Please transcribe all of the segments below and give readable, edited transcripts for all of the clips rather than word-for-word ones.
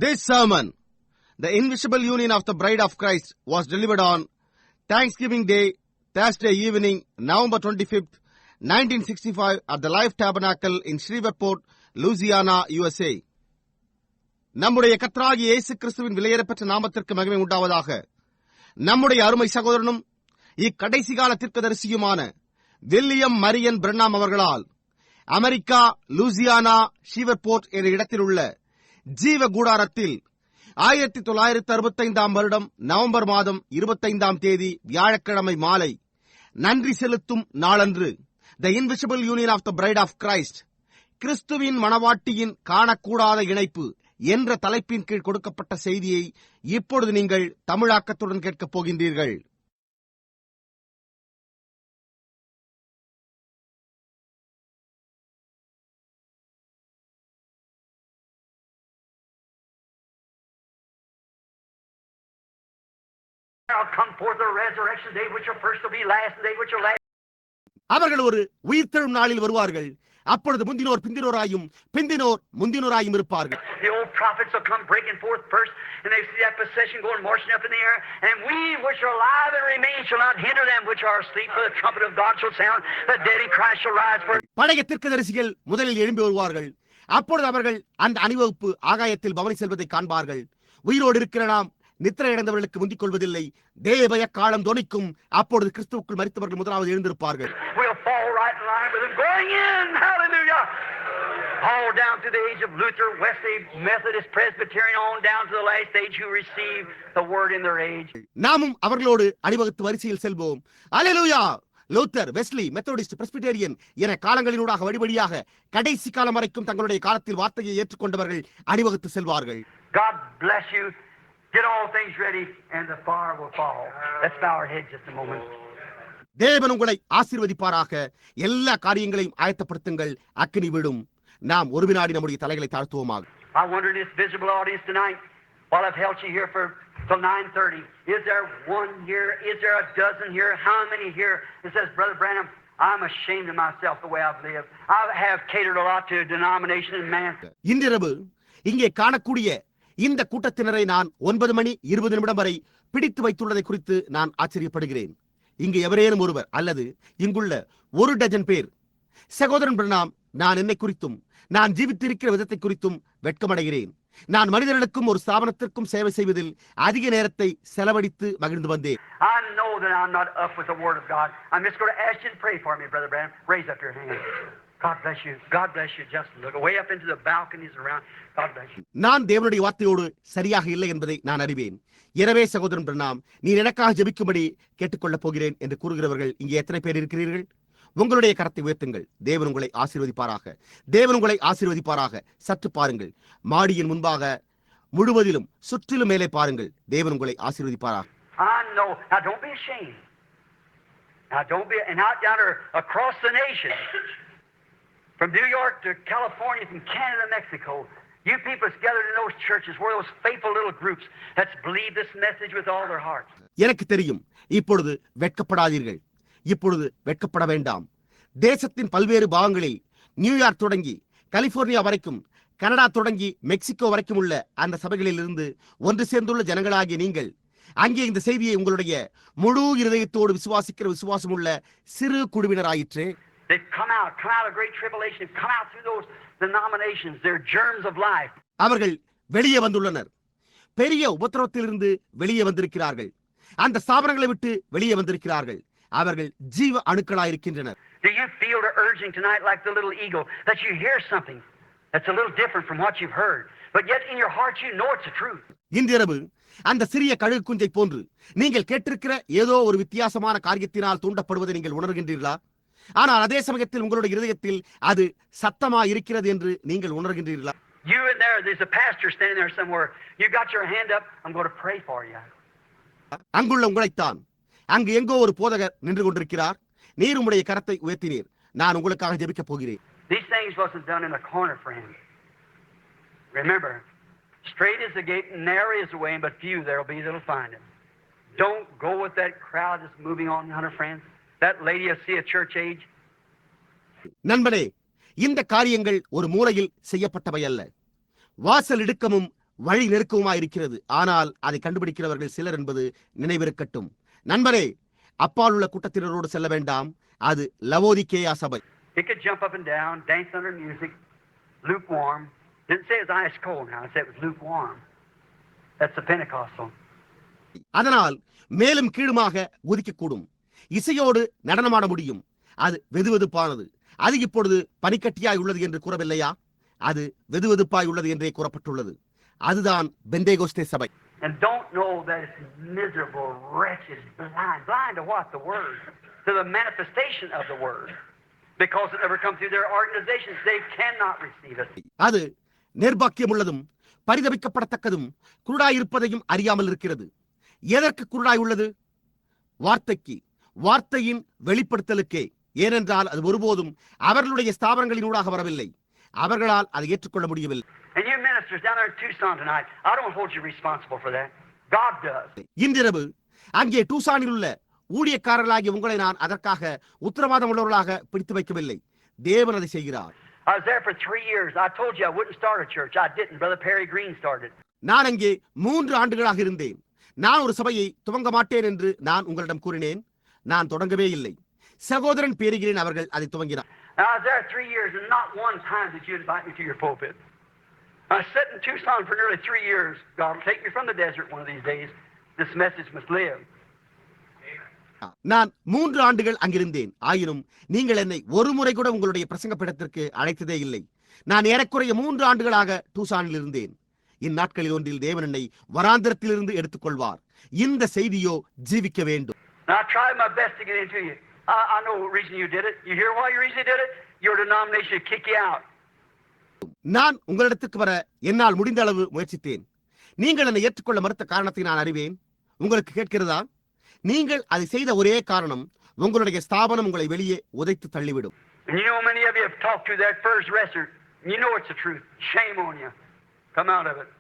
This sermon, The Invisible Union of the Bride of Christ, was delivered on Thanksgiving Day, Thursday evening, November 25th, 1965 at the Life Tabernacle in Shreveport, Louisiana, USA. நம்முடைய கர்த்தராகிய இயேசு கிறிஸ்துவின் விலையேறப்பெற்ற நாமத்திற்கு மகிமை உண்டாவதாக. நம்முடைய அருமை சகோதரனும் இக்கடைசி கால தீர்க்கதரிசியுமான வில்லியம் மரியன் பிரென்னாம் அவர்களால் அமெரிக்கா லூசியானா ஷீவர்போர்ட் என்ற இடத்தில் உள்ள ஜீவ கூடாரத்தில் 1965 வருடம் நவம்பர் மாதம் 25 தேதி வியாழக்கிழமை மாலை நன்றி செலுத்தும் நாளன்று the invisible union of the bride of Christ, கிறிஸ்துவின் மணவாட்டியின் காணக்கூடாத இணைப்பு என்ற தலைப்பின் கீழ் கொடுக்கப்பட்ட செய்தியை இப்பொழுது நீங்கள் தமிழாக்கத்துடன் கேட்கப் போகின்றீர்கள். அவர்கள் ஒரு உயிர்த்தெழும் நாளில் வருவார்கள். அப்பொழுது முந்தினோர் பிந்தினோராயும் பிந்தினோர் முந்தினோராயும் இருப்பார்கள். The old prophets will come breaking forth first, and they see that procession going marching up in the air, and we which are alive and remain shall not hinder them which are asleep, for the trumpet of God shall sound, the dead in Christ shall rise first. பழைய தீர்க்கதரிசிகள் முதலில் எழும்பி வருவார்கள். அப்பொழுது அவர்கள் அந்த அணிவகுப்பு ஆகாயத்தில் பவனி செல்வதை காண்பார்கள். உயிரோடு இருக்கிற நாம் நித்திரை அடைந்தவர்களுக்கு முந்திக் கொள்வதில்லை. தேவ காலம் தொனிக்கும். அப்பொழுது கிறிஸ்துவுக்குள் மரித்தவர்கள் முதலாவது எழுந்திருப்பார்கள். All down to the age of Luther, Wesley, Methodist, Presbyterian, on down to the last age who received the word in their age. நாமும் அவர்களோடு அணிவகுத்து வரிசையில் செல்வோம். அல்லேலூயா! லூத்தர், வெஸ்லி, மெத்தோடிஸ்ட், பிரெஸ்பிடேரியன் என காலங்களினூடாக வழிபடியாக கடைசி காலம் வரைக்கும் தங்களுடைய காலத்தில் வார்த்தையை ஏற்றுக்கொண்டவர்கள் அணிவகுத்து செல்வார்கள். God bless you. Get all things ready and the fire will fall. Let's bow our heads just a moment. தேவன் உங்களை ஆசீர்வதிப்பாராக. எல்லா காரியங்களையும் ஆயத்தப்படுத்துங்கள், அக்கினி விடும். நாம் ஒரு வினாடி நம்முடைய தலைகளை தாழ்த்துவோமாக. I wonder in this visible audience tonight, while I've held you here for till 9:30, is there one here? Is there a dozen here? How many here? It says, Brother Branham, I'm ashamed of myself the way I've lived. I have catered a lot to denomination and man. இன்றிரவு இங்கே காணக்கூடிய இந்த கூட்டத்தினரை நான் 9 மணி 20 நிமிடம் வரை பிடித்து வைத்துள்ளதை குறித்து நான் ஆச்சரியப்படுகிறேன். இங்கு எவரேனும் ஒருவர் அல்லது இங்குள்ள ஒரு டஜன் பேர், சகோதரன் பிரணாம், நான் என்னை குறித்தும் நான் ஜீவித்திருக்கிற விதத்தை குறித்தும் வெட்கமடைகிறேன். நான் மனிதர்களுக்கும் ஒரு ஸ்தாபனத்திற்கும் சேவை செய்வதில் அதிக நேரத்தை செலவழித்து மகிழ்ந்து வந்தேன். I know that I'm not up with the word of God. I'm just going to ask you to pray for me, Brother Branham. Raise up your hand. God bless you. God bless you. Just look way up into the balconies around. God bless you. நான் தேவனுடைய வார்த்தையோடு சரியாக இல்லை என்பதை நான் அறிவேன். எனவே சகோதரன் பிரணாம், நீ எனக்காக ஜெபிக்கும்படி கேட்டுக்கொள்ளப் போகிறேன் என்று கூறுகிறவர்கள் இங்கே எத்தனை பேர் இருக்கிறீர்கள்? உங்களுடைய கரத்தை உயர்த்துங்கள். தேவன் உங்களை ஆசீர்வதிப்பாராக. தேவன் உங்களை ஆசீர்வதிப்பாராக. சற்று பாருங்கள், மாடியின் முன்பாக முழுவதிலும் சுற்றிலும் மேலே பாருங்கள். தேவன் உங்களை ஆசீர்வதிப்பாராக. I know. Now don't be ashamed. Now don't be, and out yonder across the nation, from New York to California, from Canada, Mexico, you people gathered in those churches, were those faithful little groups that believe this message with all their hearts. எனக்கு தெரியும். இப்பொழுது வெட்கப்படாதீர்கள். இப்பொழுது வெட்கப்பட வேண்டாம். தேசத்தின் பல்வேறு பாகங்களில் New York தொடங்கி கலிபோர்னியா வரைக்கும், கனடா தொடங்கி மெக்சிகோ வரைக்கும் உள்ள அந்த சபைகளில் இருந்து ஒன்று சேர்ந்துள்ள ஜனங்களாகிய நீங்கள் அங்கே இந்த செய்தியை உங்களுடைய முழு இருதயத்தோடு விசுவாசிக்கிற விசுவாசம் உள்ள சிறு குழுவினராயிற்று. They've come out of great tribulation, they've come out through those denominations, they're germs of life. அவர்கள் வெளியே வந்துள்ளனர். பெரிய உபத்திரவத்திலிருந்து வெளியே வந்திருக்கிறார்கள். அந்த ஸ்தாபனங்களை விட்டு வெளியே வந்திருக்கிறார்கள். அவர்கள் ஜீவ அணுக்களாயிருக்கின்றனர். Do you feel the urging tonight like the little eagle that you hear something that's a little different from what you've heard, but yet in your heart you know it's the truth? இன்றிரவு அந்த சிறிய கழுகு குஞ்சை போன்று நீங்கள் கேட்டிருக்கிற ஏதோ ஒரு வித்தியாசமான காரியத்தினால் தூண்டப்படுவதை நீங்கள் உணர்கின்றீர்களா? ஆனால் அதே சமயத்தில் உங்களுடைய இருதயத்தில் அது சத்தமா இருக்கிறது என்று நீங்கள் உணர்கின்றீர்களா? You in there's a pastor standing there somewhere. You got your hand up. I'm going to pray for you. அங்குள்ள உங்களைத்தான். அங்கு எங்கோ ஒரு போதகர் நின்று கொண்டிருக்கிறார். நீர் உம்முடைய கரத்தை உயர்த்தினீர். நான் உங்களுக்காக ஜெபிக்கப் போகிறேன். These things wasn't done in a corner, friend. Remember, straight is the gate and narrow is the way, but few there'll be that'll find it. Don't go with that crowd that's moving on, hunter friends. That lady will see a church age. நண்பனே, இந்த காரியங்கள் ஒரு மூலையில் செய்யப்பட்டவை அல்ல. வாசல் இடுக்கமும் வழி நெருக்கவுமாய் இருக்கிறது. ஆனால் அதை கண்டுபிடிக்கிறவர்கள் சிலர் என்பது நினைவிருக்கட்டும். நண்பரே, அப்பால் உள்ள கூட்டத்தினரோடு செல்ல வேண்டாம். அது லவோதிக்கேயா சபை. It could jump up and down, dance under music, lukewarm. Didn't say it was ice cold now, it said it was lukewarm. That's the Pentecostal. அதனால் மேலும் கீழுமாக குதிக்கக்கூடும், இசையோடு நடனமாட முடியும். அது வெதுவெதுப்பானது. அது இப்பொழுது பனிக்கட்டியாய் உள்ளது என்று கூறவில்லையா? அது வெதுவெதுப்பாய் உள்ளது என்றே கூறப்பட்டுள்ளது. அதுதான் பெந்தேகோஸ்தே சபை. And don't know that it's miserable, wretched, blind to what? The Word. To the manifestation of the Word. Because it never comes through their organizations, they cannot receive it. அது நிர்பாக்கியமுள்ளதும் பரிதபிக்கப்படத்தக்கதும் குருடாயிருப்பதையும் அறியாமல் இருக்கிறது. எதற்கு குருடாய் உள்ளது? வார்த்தைக்கு, வார்த்தையின் வெளிப்படுத்தலுக்கே. ஏனென்றால் அது ஒருபோதும் அவர்களுடைய ஸ்தாபனங்களினூடாக வரவில்லை. அவர்களால் அதை ஏற்றுக்கொள்ள முடியவில்லை. And you ministers down there in Tucson tonight, I don't hold you responsible for that. God does. இன்றிரவு அங்கே டூசானில் உள்ள ஊழியக்காரர்களாகிய உங்களை நான் அதற்காக உத்தரவாதம் உள்ளவர்களாக பிடித்து வைக்கவில்லை. தேவன் அதை செய்கிறார். I was there for 3 years. I told you I wouldn't start a church. I didn't. Brother Perry Green started. நான் அங்கே 3 ஆண்டுகளாக இருந்தேன். நான் ஒரு சபையை துவங்க மாட்டேன் என்று நான் உங்களிடம் கூறினேன். நான் தொடங்கவே இல்லை. சகோதரன் பேரிகிறேன் அவர்கள் அதை துவங்கினார். I was there 3 years and not one time did you invite me to your pulpit. I sat in Tucson for nearly 3 years. God will take me from the desert one of these days. This message must live. நான் 3 ஆண்டுகள் அங்கிருந்தேன். ஆயினும் நீங்கள் என்னை ஒரு முறை கூட உங்களுடைய பிரசங்க பீடத்திற்கு அழைத்ததே இல்லை. நான் ஏறக்குறைய 3 ஆண்டுகளாக டூசானில் இருந்தேன். இந்நாட்களில் ஒன்றில் தேவன் என்னை வராந்திரத்திலிருந்து எடுத்துக்கொள்வார். இந்த செய்தியோ ஜீவிக்க வேண்டும். Now I tried my best to get into you. I know the reason you did it. You hear why you reason you did it? Your denomination would kick you out. நான் உங்களிடத்துக்கு வர என்னால் முடிந்த அளவு முயற்சித்தேன். நீங்கள் என்னை ஏற்றுக்கொள்ள மறுத்த காரணத்தை நான் அறிவேன். உங்களுக்கு கேட்கிறதா? நீங்கள் அதை செய்த ஒரே காரணம் உங்களுடைய ஸ்தாபனம் உங்களை வெளியே உதைத்து தள்ளிவிடும். And you know many of you have talked to that first dresser. You know it's the truth. Shame on you. Come out of it.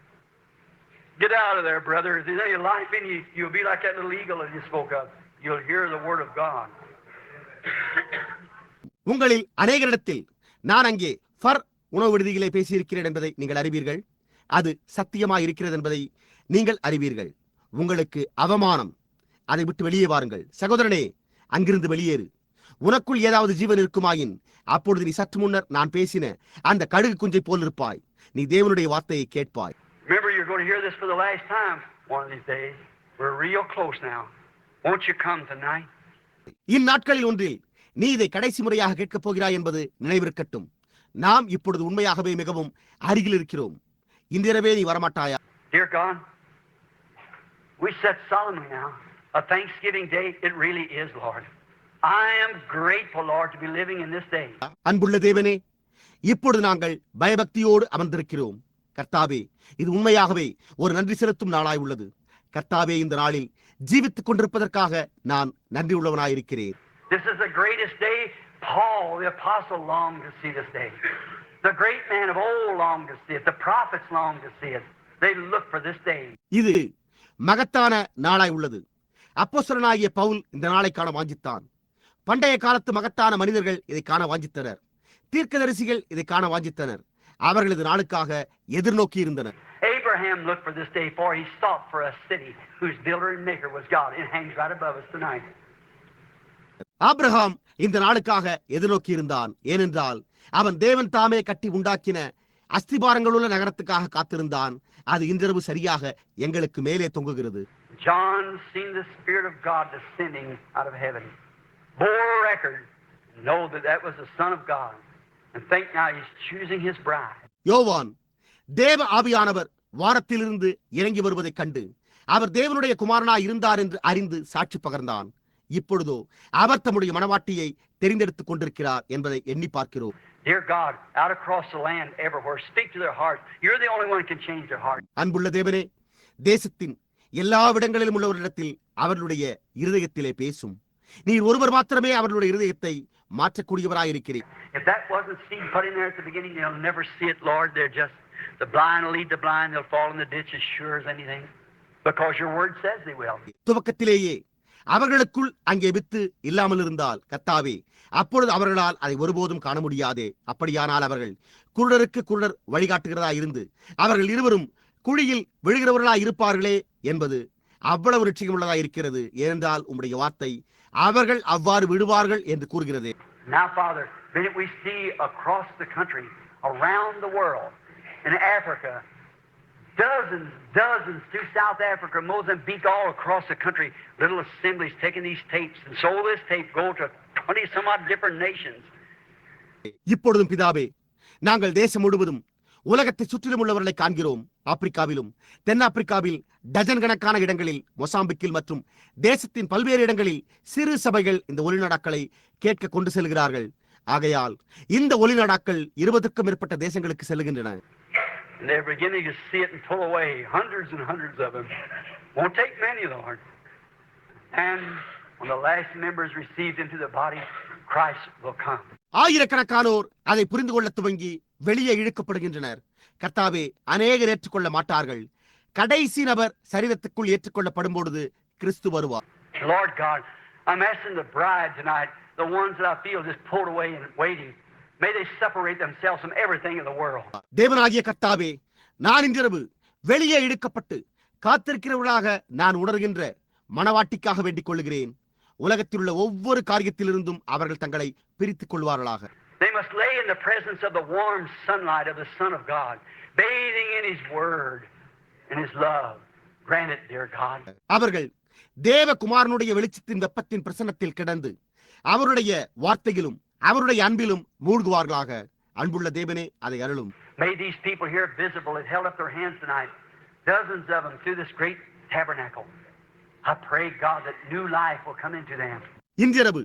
Get out of there, brother. If there's any life in you, you'll be like that little eagle that you spoke of. You'll hear the word of God. உங்களில் அநேகரிடத்தில் நான் அங்கே ஃபர் உணவு விடுதிகளை பேசியிருக்கிறேன் என்பதை நீங்கள் அறிவீர்கள். அது சத்தியமாய் இருக்கிறது என்பதை நீங்கள் அறிவீர்கள். உங்களுக்கு அவமானம். அதை விட்டு வெளியே வாருங்கள். சகோதரனே, அங்கிருந்து வெளியேறு. உனக்குள் ஏதாவது ஜீவன் இருக்குமாயின் அப்பொழுது நீ சற்று முன்னர் நான் பேசின அந்த கடுகு குஞ்சை போல் இருப்பாய். நீ தேவனுடைய வார்த்தையை கேட்பாய். Remember, you're going to hear this for the last time one of these days. We're real close now. Won't you come tonight? இந்நாட்களில் ஒன்றில் நீ இதை கடைசி முறையாக கேட்கப் போகிறாய் என்பது நினைவிருக்கட்டும். நாம் இப்பொழுது உண்மையாகவே மிகவும் அருகில் இருக்கிறோம். இன்றிரவே நீ வரமாட்டாயா? Dear God, we set solemnly now a Thanksgiving day. It really is, Lord. I am grateful, Lord, to be living in this day. அன்புள்ள தேவனே, இப்பொழுது நாங்கள் பயபக்தியோடு அமர்ந்திருக்கிறோம். கர்த்தாவே, இது உண்மையாகவே ஒரு நன்றி செலுத்தும் நாளாய் உள்ளது. கர்த்தாவே, இந்த நாளில் ஜீவித்துக் கொண்டிருப்பதற்காக நான் நன்றி உள்ளவனாயிருக்கிறேன். This is the greatest day. Paul, the apostle, longed to see this day. The great man of old longed to see it. The prophets longed to see it. They looked for this day. இது மகத்தான நாளாய் உள்ளது. அப்போஸ்தலனாகிய பவுல் இந்த நாளை காண வாஞ்சித்தான். பண்டைய காலத்து மகத்தான மனிதர்கள் இதை காண வாஞ்சித்தனர். தீர்க்கதரிசிகள் இதை காண வாஞ்சித்தனர். அவர்கள் இது நாளுக்காக எதிர்நோக்கி இருந்தனர். Abraham looked for this day, for he sought for a city whose builder and maker was God. It hangs right above us tonight. Abraham இந்த நாளுக்காக எதிர்நோக்கி இருந்தான். ஏனென்றால் அவன் தேவன் தாமே கட்டி உண்டாக்கின அஸ்திபாரங்களுள்ள நகரத்துக்காக காத்திருந்தான். அது இன்றிரவு சரியாக எங்களுக்கு மேலே தொங்குகிறது. John seen the Spirit of God descending out of heaven, bore a record, know that that was the Son of God, and think now he's choosing his bride. யோவான் தேவ ஆவியானவர் வானத்திலிருந்து இறங்கி வருவதைக் கண்டு அவர் தேவனுடைய குமாரனாய் இருந்தார் என்று அறிந்து சாட்சி பகர்ந்தான். இப்பொழுதோ அவர் தம்முடைய மனவாட்டியை தெரிந்தெடுத்துக் கொண்டிருக்கிறார் என்பதை எண்ணி பார்க்கிறோம். Dear God, out across the land, everywhere, speak to their hearts. You're the only one who can change their heart. அன்புள்ள தேவனே, தேசத்தின் எல்லா இடங்களிலும் உள்ளவரிடத்தில் அவர்களுடைய இருதயத்திலே பேசும். நீர் ஒருவர் மாத்திரமே அவர்களுடைய இருதயத்தை மாற்றக்கூடியவராயிருக்கிறீர். If that wasn't seed put in there at the beginning, they'll never see it, Lord. They're just the blind will lead the blind. They'll fall in the ditch as sure as anything, because your word says they will. துவக்கத்திலேயே அவர்களுக்குள் அங்கே with இல்லாமல் இருந்தால் கர்த்தாவே, அப்பொழுது அவர்களால் அதை ஒருபோதும் காண முடியாதே. அப்படியானால் அவர்கள் குருடருக்கு குருடர் வழிகாட்டுகிறதா இருந்து அவர்கள் இருவரும் குழியில் விழுகிறவர்களாய் இருப்பார்களே என்பது அவ்வளவு நிச்சயமுள்ளதாய் இருக்கிறது. ஏனென்றால் உம்முடைய வார்த்தை அவர்கள் அவ்வாறு விழுவார்கள் என்று கூறுகிறது. Now, Father, we see across the country, around the world, in Africa, dozens through South Africa, Mozambique, all across the country, little assemblies taking these tapes, and so this tape go to 20 some odd different nations. இப்பொழுதும் பிதாவே, நாங்கள் தேசம் முழுவதும் உலகத்தை சுற்றிலும் உள்ளவர்களை காண்கிறோம். ஆப்பிரிக்காவிலும் தென்னாப்பிரிக்காவில் டஜன் கணக்கான இடங்களில், மொசாம்பிக்கில் மற்றும் தேசத்தின் பல்வேறு இடங்களில் சிறு சபைகள் இந்த ஒளிநாடாக்களை கேட்க கொண்டு செல்கிறார்கள். ஆகையால் இந்த ஒளிநாடாக்கள் 20க்கும் மேற்பட்ட தேசங்களுக்கு செல்கின்றன. And they're beginning to see it and pull away, hundreds and hundreds of them. Won't take many, Lord. And when the last member is received into the body, Christ will come. ஆயிரக்கணக்கானோர் அதை புரிந்து கொள்ள துவங்கி வெளியே இழுக்கப்படுகின்றனர். கர்த்தாவே, அநேகர் ஏற்றுக்கொள்ள மாட்டார்கள். கடைசி நபர் சரீரத்துக்குள் ஏற்றுக்கொள்ளப்படும் பொழுது கிறிஸ்து வருவார். Lord God, I'm asking the bride tonight, the ones that I feel just pulled away and waiting, may they separate themselves from everything in the world. தேவனாகிய கர்த்தாவே, நான் இன்றிரவு வெளியே இழுக்கப்பட்டு காத்திருக்கிறவர்களாக நான் உணர்கின்ற மணவாட்டிக்காக வேண்டிக் கொள்கிறேன். உலகத்தில் உள்ள ஒவ்வொரு காரியத்திலிருந்தும் அவர்கள் தங்களை பிரித்துக் கொள்வார்களாக. They must lay in the presence of the warm sunlight of the Son of God, bathing in His Word and His love. Grant it, dear God. அவர்கள் தேவகுமாரனுடைய வெளிச்சத்தின் வெப்பத்தின் பிரசன்னத்தில் கிடந்து அவருடைய வார்த்தையிலும் அவருடைய அன்பிலும் மூழ்குவார்களாக. அன்புள்ள தேவனே, அதை அருளும். May these people here visible that held up their hands tonight, dozens of them through this great tabernacle. I pray, God, that new life will come into them. இன்றிரவு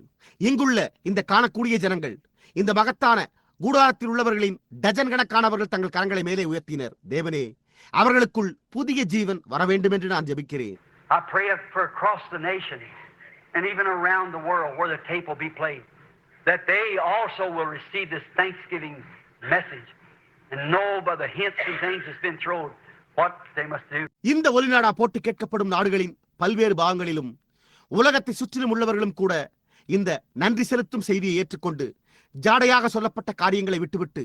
இங்குள்ள இந்த காணக்கூடிய ஜனங்கள், இந்த மகத்தான கூடாரத்தில் உள்ளவர்களின் டஜன் கணக்கானவர்கள் தங்கள் கரங்களை மேலே உயர்த்தினர். தேவனே, அவர்களுக்குள் புதிய ஜீவன் வர வேண்டும் என்று நான் ஜெபிக்கிறேன். I pray for across the nation and even around the world where the tape will be played, that they also will receive this Thanksgiving message and know by the hints and things that's been thrown what they must do. இந்த ஒலிநாடா போட்டு கேட்கப்படும் நாடுகளின் பல்வேறு பாகங்களிலும் உலகத்தை சுற்றிலும் உள்ளவர்களும் கூட இந்த நன்றி செலுத்தும் செய்தியை ஏற்றுக்கொண்டு ஜாடையாக சொல்லப்பட்ட காரியங்களை விட்டுவிட்டு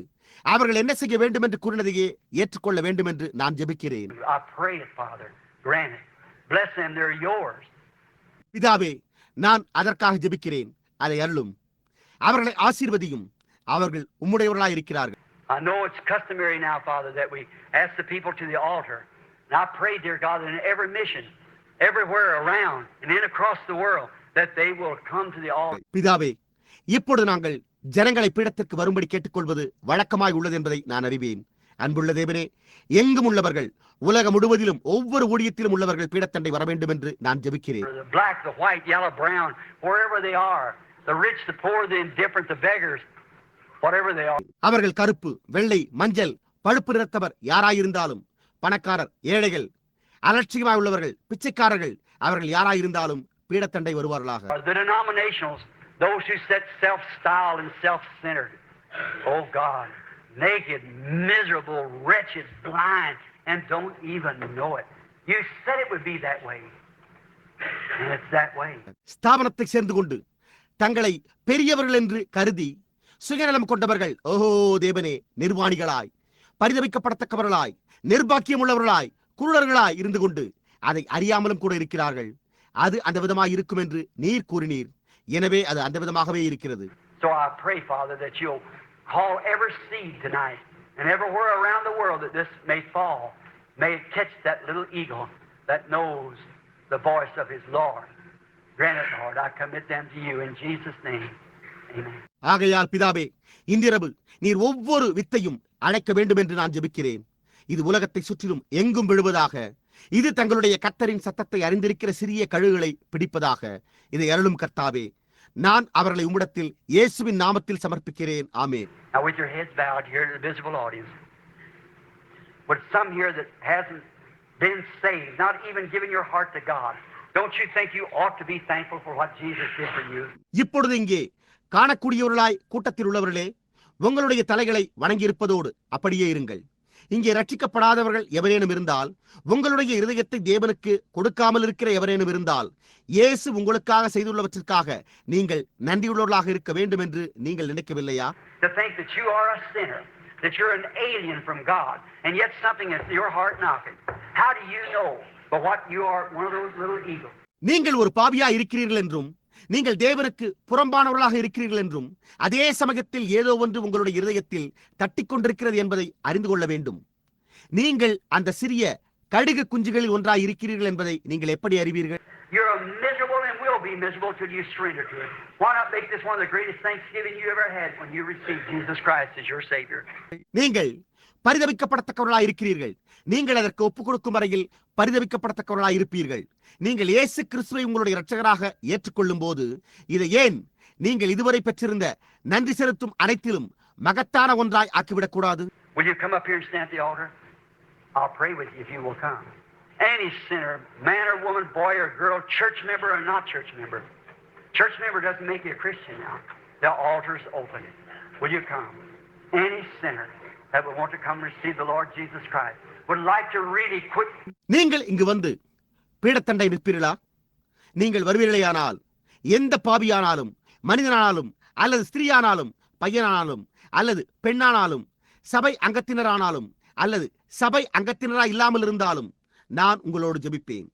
அவர்கள் என்ன செய்ய வேண்டும் என்று கூறினதையே ஏற்றுக்கொள்ள வேண்டும் என்று நான் ஜெபிக்கிறேன். I pray it, Father. Grant it. Bless them. They're yours. பிதாவே, நான் அதற்காக ஜெபிக்கிறேன். அதை அருளும். அவர்களை ஆசீர்வதியும். அவர்கள் உம்முடையவர்களாய் இருக்கிறார்கள். I know it's customary now, Father, that we ask the people to the altar. And I pray, dear God, that in every mission, everywhere around and in across the world, that they will come to the altar. பிதாவே, இப்பொழுது நாங்கள் ஜனங்களை பீடத்திற்கு வரும்படி கேட்டுக்கொள்வது வழக்கமாய் உள்ளது என்பதை நான் அறிவேன். அன்புள்ள தேவனே, எங்கும் உள்ளவர்கள், உலகம் முழுவதிலும் ஒவ்வொரு ஊழியத்திலும் உள்ளவர்கள் பீடத்தண்டை வர வேண்டும் என்று நான் ஜெபிக்கிறேன். The black, the white, yellow, brown, wherever they are, the rich, the poor, the indifferent, the beggars, whatever they are. அவர்கள் கருப்பு, வெள்ளை, மஞ்சள், பழுப்பு நிறத்தவர் யாராயிருந்தாலும், பணக்காரர், ஏழைகள், அலட்சியமாய் உள்ளவர்கள், பிச்சைக்காரர்கள், அவர்கள் யாராயிருந்தாலும் பீடத்தண்டை வருவார்களாக. The denominationals, those who set self-styled and self-centered, oh God, naked, miserable, wretched, blind, and don't even know it. You said it would be that way, and it's that way. ஸ்தாபனத்தை சேர்ந்து கொண்டு தங்களை பெரியவர்கள் என்று கருதி சுயநலம் கொண்டவர்கள், ஓஹோ தேவனே, நிர்வாணிகளாய், பரிதபிக்கப்படத்தக்கவர்களாய், நிர்பாக்கியம் உள்ளவர்களாய், குருடர்களாய் இருந்து கொண்டு அதை அறியாமலும் கூட இருக்கிறார்கள். அது அந்த விதமாய் இருக்கும் என்று நீர் கூறினீர். எனவே அது அந்த விதமாகவே இருக்கிறது. So I pray, Father, that you'll call every seed tonight and everywhere around the world that this may fall, may it catch that little eagle that knows the voice of his Lord. Grant it, Lord. I commit them to you in Jesus' name. Amen. ஆகையால் பிதாவே, இன்றிரவு நீர் ஒவ்வொரு வித்தையும் அழைக்க வேண்டும் என்று நான் ஜெபிக்கிறேன். இது உலகத்தை சுற்றிலும் எங்கும் விழுவதாக. இது தங்களுடைய கர்த்தரின் சத்தத்தை அறிந்திருக்கிற சிறிய கழுகுகளை பிடிப்பதாக. இதை அருளும் கர்த்தாவே. நான் அவர்களை உம்மிடத்தில் இயேசுவின் நாமத்தில் சமர்ப்பிக்கிறேன். ஆமென். Now with your heads bowed here to the visible audience, with some here that hasn't been saved, not even giving your heart to God, don't you think you ought to be thankful for what Jesus did for you? இப்பொழுது இங்கே காணக்கூடியவர்களாய் கூட்டத்தில் உள்ளவர்களே, உங்களுடைய தலைகளை வணங்கியிருப்பதோடு அப்படியே இருங்கள். இங்கே ரட்சிக்கப்படாதவர்கள் எவரேனும் இருந்தால், உங்களுடைய இருதயத்தை தேவனுக்கு கொடுக்காமல் இருக்கிற எவரேனும் இருந்தால், இயேசு உங்களுக்காக செய்துள்ளவற்றிற்காக நீங்கள் நன்றியுள்ளவர்களாக இருக்க வேண்டும் என்று நீங்கள் நினைக்கவில்லையா? To think that you are a sinner, that you're an alien from God, and yet something is your heart knocking. How do you know but what you are one of those little eagles? நீங்கள் ஒரு பாவியா இருக்கிறீர்கள் என்றும் நீங்கள் தேவனுக்கு புறம்பானவர்களாக இருக்கிறீர்கள் என்றும் அதே சமயத்தில் ஏதோ ஒன்று உங்களுடைய இருதயத்தில் தட்டிக்கொண்டிருக்கிறது என்பதை அறிந்து கொள்ள வேண்டும். நீங்கள் அந்த சிறிய கடுகு குஞ்சுகளில் ஒன்றாய் இருக்கிறீர்கள் என்பதை நீங்கள் எப்படி அறிவீர்கள்? You're miserable and will be miserable till you surrender to it. Why not make this one of the greatest Thanksgiving you ever had when you received Jesus Christ as your Savior? நீங்கள் பரிதவிக்கப்படத்தக்கவர்களாய் இருக்கிறீர்கள். நீங்கள் அதற்கு ஒப்புக் கொடுக்கும் வரையில் பரிதவிக்கப்படத்தக்கவர்களாய் இருப்பீர்கள். நீங்கள் இயேசு கிறிஸ்துவை உங்களுடைய இரட்சகராக ஏற்றுக்கொள்ளும் போது இதை ஏன் நீங்கள் இதுவரை பெற்றிருந்த நன்றி செலுத்தும் அனைத்திலும் மகத்தான ஒன்றாய் ஆக்கிவிடக் கூடாது? Will you come up here and stand at the altar? I'll pray with you if you will come. Any sinner, man or woman, boy or girl, church member or not church member. Church member doesn't make you a Christian now. The altar's open. Will you come? Any sinner that would want to come receive the Lord Jesus Christ would like to really quit. நீங்கள் இங்கு வந்து பீடத்தண்டை நிற்பீர்களா? நீங்கள் வருவீர்களேயானால் எந்த பாவியானாலும் மனிதனானாலும் அல்லது ஸ்திரீயானாலும் பையனானாலும் அல்லது பெண்ணானாலும் சபை அங்கத்தினரானாலும் அல்லது சபை அங்கத்தினராய் இல்லாமல் இருந்தாலும் நான் உங்களோடு ஜெபிப்பேன்.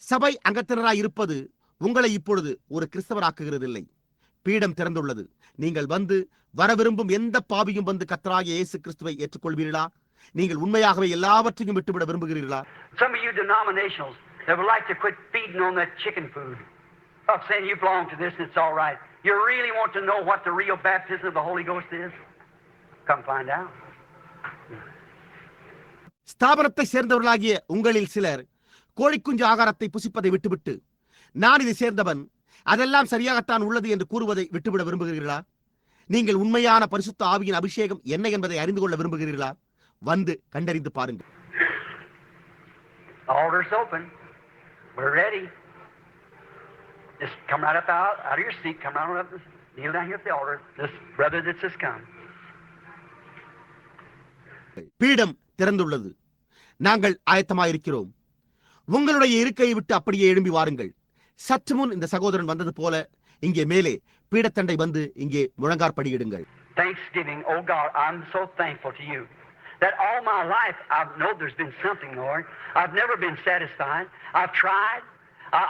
சபை அங்கத்தினராய் இருப்பது உங்களை இப்பொழுது ஒரு கிறிஸ்தவராக்குகிறதில்லை. பீடம் திறந்துள்ளது. நீங்கள் வந்து வர விரும்பும் எந்த பாவியும் வந்து கர்த்தராகிய இயேசு கிறிஸ்துவை ஏற்றுக்கொள்வீர்களா? நீங்கள் உண்மையாகவே எல்லாவற்றையும் விட்டுவிட விரும்புகிறீர்களா? Some of you denominationals that would like to quit feeding on that chicken food of saying you belong to this and it's all right. You really want to know what the real baptism of the Holy Ghost is? Come find out. ஸ்தாபனத்தை சேர்ந்தவர்களாகிய உங்களில் சிலர் கோழிக்குஞ்சு ஆகாரத்தை புசிப்பதை விட்டுவிட்டு நான் இதை சேர்ந்தவன், அதெல்லாம் சரியாகத்தான் உள்ளது என்று கூறுவதை விட்டுவிட விரும்புகிறீர்களா? நீங்கள் உண்மையான பரிசுத்த ஆவியின் அபிஷேகம் என்ன என்பதை அறிந்து கொள்ள விரும்புகிறீர்களா? வந்து கண்டறிந்து பாருங்கள். Altar's open. We're ready. Just come right up out of your seat. Come right up. Kneel down here at the altar. This brother that's just come. பீடம் திறந்துள்ளது. நாங்கள் ஆயத்தமாயிருக்கிறோம். உங்களுடைய இருக்கையை விட்டு அப்படியே எழும்பி வாருங்கள். சற்று முன் இந்த சகோதரன் வந்தது போல இங்கே மேலே பீடத்தண்டை வந்து இங்கே முழங்காற்படியிடுங்கள். Thanksgiving, oh God, I'm so thankful to you that all my life I've known there's been something, Lord. I've never been satisfied. I've tried.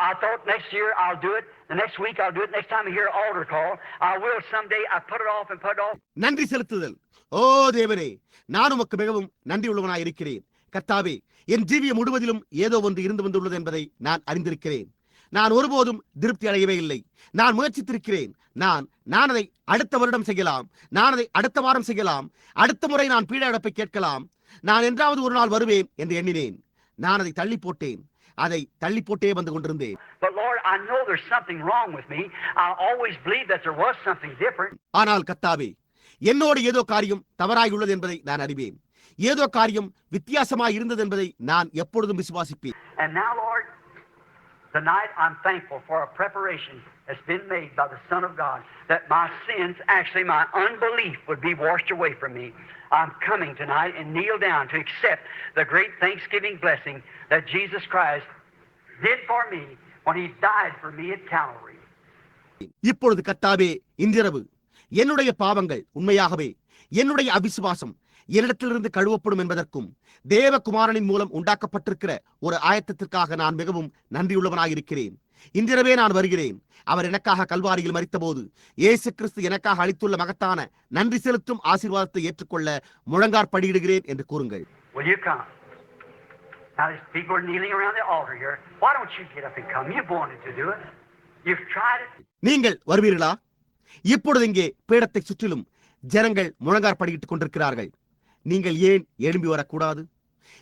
I thought next year I'll do it. The next week I'll do it. Next time I hear an altar call, I will someday. I put it off and put it off. நன்றி செலுத்துதல். ஓ தேவனே, நான் உமக்கு மிகவும் நன்றி உள்ளவனாய் இருக்கிறேன். கர்த்தாவே, என் ஜீவியம் முழுவதிலும் ஏதோ ஒன்று இருந்து வந்துள்ளது என்பதை நான் அறிந்திருக்கிறேன். நான் ஒருபோதும் திருப்தி அடையவே இல்லை. நான் முயற்சித்திருக்கிறேன். நான் அதை அடுத்த வருடம் செய்யலாம். நான் அதை அடுத்த வாரம் செய்யலாம். அடுத்த முறை நான் பீட அடைப்பை கேட்கலாம். நான் என்றாவது ஒரு நாள் வருவேன் என்று எண்ணினேன். நான் அதை தள்ளி போட்டேன். அதை தள்ளி போட்டே வந்து கொண்டிருந்தேன். But Lord, I know there's something wrong with me. I always believed that there was something different. ஆனால் கர்த்தாவே, என்னோடு ஏதோ காரியம் தவறாய் உள்ளது என்பதை நான் அறிவேன். ஏதோ காரியம் வித்தியாசமாய் இருந்தது என்பதை நான் எப்பொழுதும் விசுவாசிப்பேன். And now, Lord, tonight I'm thankful for a preparation that's been made by the Son of God, that my sins, actually my unbelief, would be washed away from me. I'm coming tonight and kneel down to accept the great Thanksgiving blessing that Jesus Christ did for me when He died for me at Calvary. இப்பொழுது கர்த்தாவே, இன்றிரவு என்னுடைய பாவங்கள் உண்மையாகவே என்னுடைய அவிசுவாசம் என்னிடத்திலிருந்து கழுவப்படும் என்பதற்கும் தேவகுமாரனின் மூலம் உண்டாக்கப்பட்டிருக்கிற ஒரு ஆயத்தத்திற்காக நான் மிகவும் நன்றியுள்ளவனாயிருக்கிறேன். இன்றிரவே நான் வருகிறேன். அவர் எனக்காக கல்வாரியில் மரித்தபோது இயேசு கிறிஸ்து எனக்காக அளித்துள்ள மகத்தான நன்றி செலுத்தும் ஆசீர்வாதத்தை ஏற்றுக்கொள்ள முழங்காற்படியிடுகிறேன் என்று கூறுங்கள். Will you come? Now these people are kneeling around the altar here. Why don't you get up and come? You've wanted to do it. You've tried it. நீங்கள் வருவீர்களா? இப்பொழுது இங்கே பீடத்தை சுற்றிலும் ஜனங்கள் முழங்காற்படியிட்டுக் கொண்டிருக்கிறார்கள். நீங்கள் ஏன் எழும்பி வரக்கூடாது?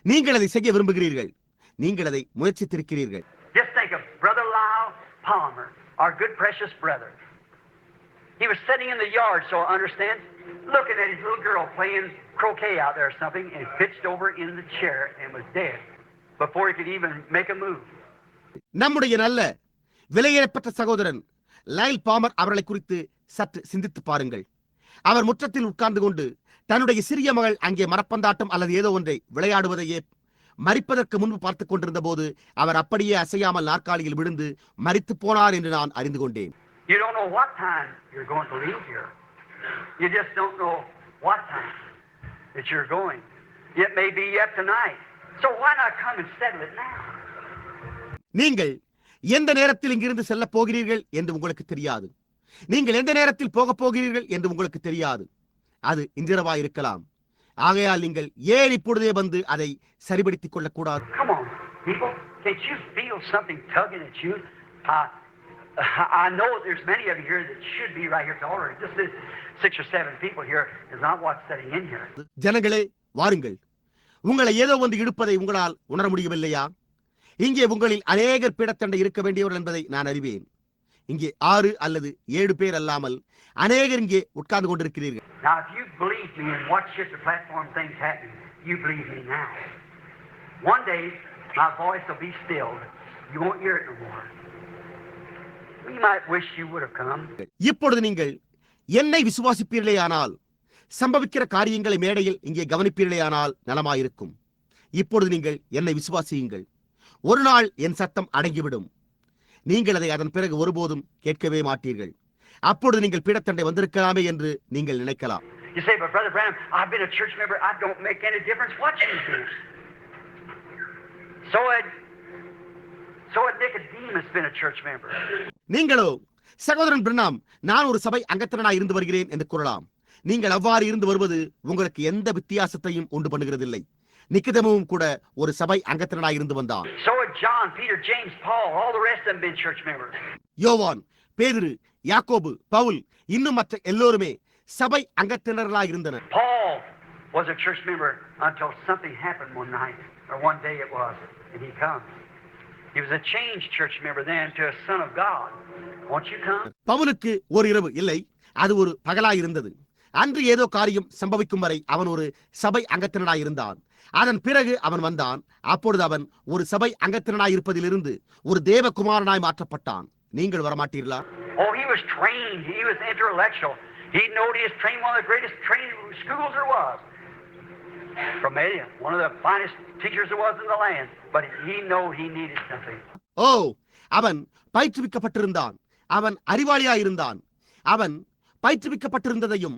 நீங்கள் அதை செய்ய விரும்புகிறீர்கள். நீங்கள் அதை முயற்சித்திருக்கிறீர்கள். Just think of Brother Lyle Palmer, our good precious brother. He was sitting in the yard, so I understand, looking at his little girl playing croquet out there or something, and pitched over in the chair and was dead before he could even make a move. நம்முடைய நல்ல விலையேறப்பட்ட சகோதரன் லைல் bomber அவர்களை குறித்து சற்று சிந்தித்து பாருங்கள். அவர் முற்றத்தில் உட்கார்ந்து கொண்டு தன்னுடைய சிறிய மகள் அங்கே மரப்பந்தாட்டம் அல்லது ஏதோ ஒன்றை விளையாடுவதையே மரிப்பதற்கு முன்பு பார்த்துக் கொண்டிருந்த போது அவர் அப்படியே அசையாமல் நாற்காலியில் விழுந்து மரித்து போனார் என்று நான் அறிந்து கொண்டேன். You don't know what time you're going to leave here. You just don't know what time. that you're going. It may be yet tonight. So why not come and settle it now? நீங்கள் எந்த நேரத்தில் இங்கிருந்து செல்ல போகிறீர்கள் என்று உங்களுக்கு தெரியாது. நீங்கள் எந்த நேரத்தில் போகப் போகிறீர்கள் என்று உங்களுக்கு தெரியாது. அது இன்றிரவாய் இருக்கலாம். ஆகையால் நீங்கள் ஏன் இப்பொழுதே வந்து அதை சரிபடுத்திக் கொள்ளக்கூடாது? Come on, people. Can't you feel something tugging at you? I know there's many of you here that should be right here at the altar. Just this 6 or 7 people here is not what's sitting in here. ஜனங்களே, வாருங்கள். உங்களை ஏதோ வந்து இழுப்பதை உங்களால் உணர முடியவில்லையா? இங்கே உங்களில் அநேகர் பீடத்தண்டை இருக்க வேண்டியவர்கள் என்பதை நான் அறிவேன். இங்கே 6 அல்லது 7 பேர் அல்லாமல் அநேகர் இங்கே உட்கார்ந்து கொண்டிருக்கிறீர்கள். Now, if you believe me and watch at the platform things happen, you believe me now. One day, my voice will be stilled. You won't hear it no more. You might wish you would have come. இப்பொழுது நீங்கள் என்னை விசுவாசிப்பீர்களேயானால், சம்பவிக்கிற காரியங்களை மேடையில் இங்கே கவனிப்பீர்களேயானால் நலமாயிருக்கும். இப்பொழுது நீங்கள் என்னை விசுவாசியுங்கள். ஒரு நாள் என் சத்தம் அடங்கிவிடும். நீங்கள் அதை அதன் பிறகு ஒருபோதும் கேட்கவே மாட்டீர்கள். அப்பொழுது நீங்கள் பீடத்தண்டை வந்திருக்கலாமே என்று நீங்கள் நினைக்கலாம். You say, but Brother Branham, I've been a church member. I don't make any difference what you do. So had Nicodemus been a church member. நீங்களோ, சகோதரன் பிரணாம், நான் ஒரு சபை அங்கத்தினனாய் இருந்து வருகிறேன் என்று கூறலாம். நீங்கள் அவ்வாறு இருந்து வருவது உங்களுக்கு எந்த வித்தியாசத்தையும் உண்டு பண்ணுகிறதில்லை. நிக்கதேமுவும் கூட ஒரு சபை அங்கத்தினனாய் இருந்து வந்தான். So had John, Peter, James, Paul, all the rest of them been church members. யோவான், பேதுரு, யாக்கோபு, பவுல், இன்னும் மற்ற எல்லோருமே சபை அங்கத்தினர்களாய் இருந்தனர். Paul was a church member until something happened one night, or one day it was, and he comes. He was a changed church member then to a son of God. Won't you come? பவுலுக்கு ஒரு இரவு இல்லை, அது ஒரு பகலாய் இருந்தது. அன்று ஏதோ காரியம் சம்பவிக்கும் வரை அவன் ஒரு சபை அங்கத்தினராய் இருந்தான். அதன் பிறகு அவன் வந்தான். அப்பொழுது அவன் ஒரு சபை அங்கத்தினராய் இருப்பதிலிருந்து ஒரு தேவகுமாரனாய் மாற்றப்பட்டான். நீங்கள் வரமாட்டீர்களா? Oh, he was trained. He was intellectual. He knew he was trained one of the greatest training schools there was. Promedia, one of the finest teachers there was in the land. But he knew he needed something. ஓ, அவன் பயிற்றுவிக்கப்பட்டிருந்தான். அவன் அறிவாளியாய் இருந்தான். அவன் பயிற்றுவிக்கப்பட்டிருந்ததையும்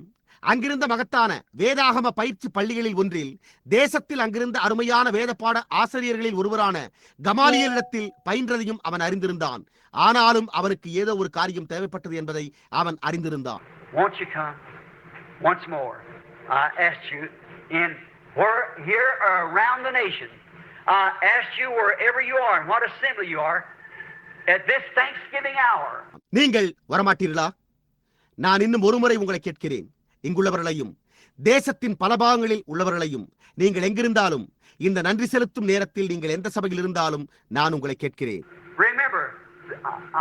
அங்கிருந்த மகத்தான வேதாகம பயிற்சி பள்ளிகளில் ஒன்றில் தேசத்தில் அங்கிருந்த அருமையான வேத பாட ஆசிரியர்களில் ஒருவரான கமாலியலிடத்தில் பயின்றதையும் அவன் அறிந்திருந்தான். ஆனாலும் அவனுக்கு ஏதோ ஒரு காரியம் தேவைப்பட்டது என்பதை அவன் அறிந்திருந்தான். Won't you come once more? I asked you in here around the nation. I asked you wherever you are and what assembly you are at this Thanksgiving hour. நீங்கள் வரமாட்டீர்களா? நான் இன்னும் ஒருமுறை உங்களை கேட்கிறேன். இங்குள்ளவர்களையும் தேசத்தின் பல பாகங்களில் உள்ளவர்களையும் நீங்கள் எங்கிருந்தாலும் இந்த நன்றி செலுத்தும் நேரத்தில் நீங்கள் எந்த சபையில் இருந்தாலும் நான் உங்களை கேட்கிறேன். Remember,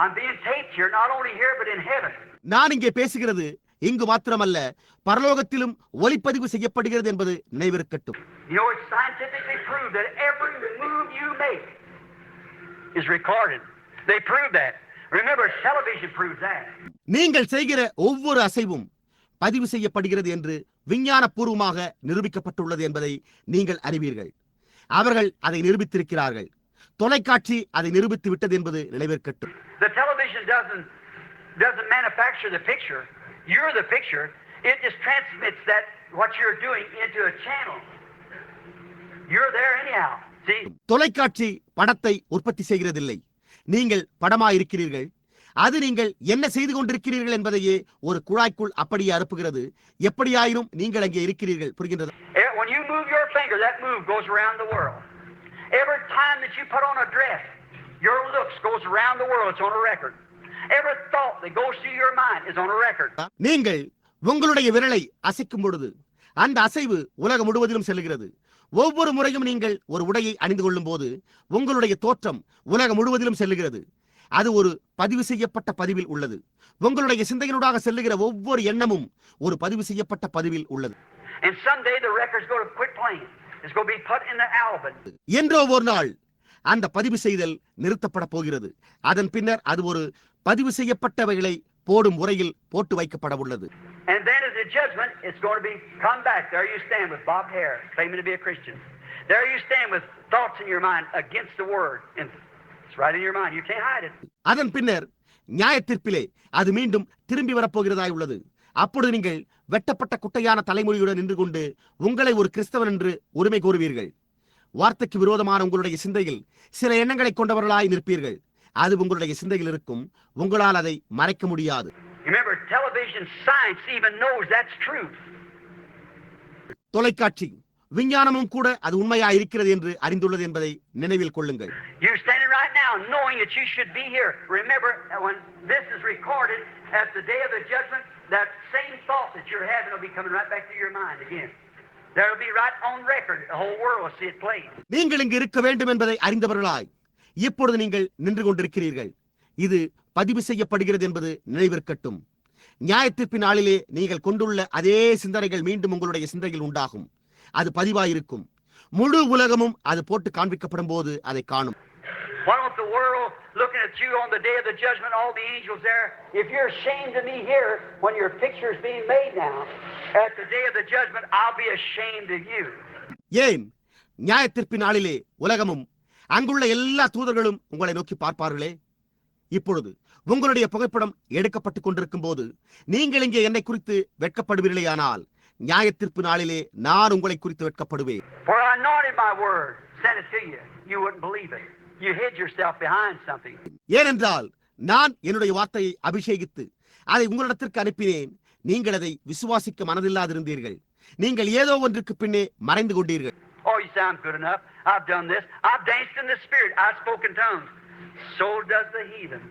I'm being taped here, not only here but in heaven. நான் இங்கே பேசுகிறது இங்கு மாத்திரமல்ல, பரலோகத்திலும் ஒலிப்பதிவு செய்யப்படுகிறது என்பது நினைவிருக்கட்டும். You know, it's scientifically proved that every move you make is recorded. They prove that. Remember, television proves that. நீங்கள் செய்கிற ஒவ்வொரு அசைவும் பதிவு செய்யப்படுகிறது என்று விஞ்ஞானபூர்வமாக நிரூபிக்கப்பட்டுள்ளது என்பதை நீங்கள் அறிவீர்கள். அவர்கள் அதை நிரூபித்திருக்கிறார்கள். தொலைக்காட்சி அதை நிரூபித்து விட்டது என்பது நினைவிருக்கட்டும். The television doesn't manufacture the picture. You're the picture. It just transmits that what you're doing into a channel. You're there anyhow. See? தொலைக்காட்சி படத்தை உற்பத்தி செய்கிறதில்லை. நீங்கள் படமாயிருக்கிறீர்கள். அது நீங்கள் என்ன செய்து கொண்டிருக்கிறீர்கள் என்பதையே ஒரு குழாய்க்குள் அப்படியே அனுப்புகிறது. எப்படியாயினும் நீங்கள் அங்கே இருக்கிறீர்கள். புரிகின்றது? When you move your finger, that move goes around the world. Every time that you put on a dress, your looks goes around the world. It's on a record. Every thought that goes through your mind is on a record. நீங்கள் உங்களுடைய விரலை அசைக்கும் பொழுது அந்த அசைவு உலகம் முழுவதிலும் செல்கிறது. ஒவ்வொரு முறையும் நீங்கள் ஒரு உடையை அணிந்து கொள்ளும் போது உங்களுடைய தோற்றம் உலகம் முழுவதிலும் செல்லுகிறது. அது ஒரு பதிவு செய்யப்பட்ட பதிவில் உள்ளது. உங்களுடைய சிந்தையினூடாக செல்லுகிற ஒவ்வொரு எண்ணமும் ஒரு பதிவு செய்யப்பட்ட பதிவில் உள்ளது. என்றோ ஒரு நாள் அந்த பதிவு செய்தல் நிறுத்தப்பட போகிறது. அதன் பின்னர் அது ஒரு பதிவு செய்யப்பட்டவைகளை போடும் முறையில் போட்டு வைக்கப்பட உள்ளது. And then as a judgment, it's going to be come back. There you stand with bobbed hair, claiming to be a Christian. There you stand with thoughts in your mind against the word. And it's right in your mind. You can't hide it. அதன் பின்னர் நியாயத்தீர்ப்பிலே அது மீண்டும் திரும்பி வரப்போகிறதாய் உள்ளது. அப்பொழுது நீங்கள் வெட்டப்பட்ட குட்டையான தலைமொழியுடன் நின்று கொண்டு உங்களை ஒரு கிறிஸ்தவன் என்று உரிமை கோருவீர்கள். வார்த்தைக்கு விரோதமான உங்களுடைய சிந்தையில் சில எண்ணங்களை கொண்டவர்களாய் நிற்பீர்கள். அது உங்களுடைய சிந்தையில் இருக்கும். உங்களால் அதை மறைக்க முடியாது. தொலைக்காட்சி விஞ்ஞானமும் கூட அது உண்மையா இருக்கிறது என்று அறிந்துள்ளது என்பதை நினைவில் கொள்ளுங்கள். நீங்கள் இங்கு இருக்க வேண்டும் என்பதை அறிந்தவர்களாய் இப்பொழுது நீங்கள் நின்று கொண்டிருக்கிறீர்கள். இது பதிவு செய்யப்படுகிறது என்பது நினைவிருக்கட்டும். நியாயத்தீர்ப்பின் நாளிலே நீங்கள் கொண்டுள்ள அதே சிந்தனைகள் மீண்டும் உங்களுடைய சிந்தையில் உண்டாகும். அது பதிவாயிருக்கும். முழு உலகமும் அது போட்டு காண்பிக்கப்படும் போது அதை காணும். ஏன் நியாயத்தீர்ப்பின் நாளிலே உலகமும் அங்குள்ள எல்லா தூதர்களும் உங்களை நோக்கி பார்ப்பார்களே? இப்பொழுது உங்களுடைய புகைப்படம் எடுக்கப்பட்டுக் கொண்டிருக்கும் போது நீங்கள் இங்கே என்னை குறித்து வெட்கப்படுவீர்களேயானால் நியாயத்தீர்ப்பு நாளிலே நான் உங்களை குறித்து வெட்கப்படுவேன். ஏனென்றால் நான் என்னுடைய வார்த்தையை அபிஷேகித்து அதை உங்களிடத்திற்கு அனுப்பினேன். நீங்கள் அதை விசுவாசிக்க மனதில்லாதிருந்தீர்கள். நீங்கள் ஏதோ ஒன்றுக்கு பின்னே மறைந்து கொண்டீர்கள். Oh, you sound good enough. I've done this. I've danced in the Spirit. I've spoken tongues. So does the heathen.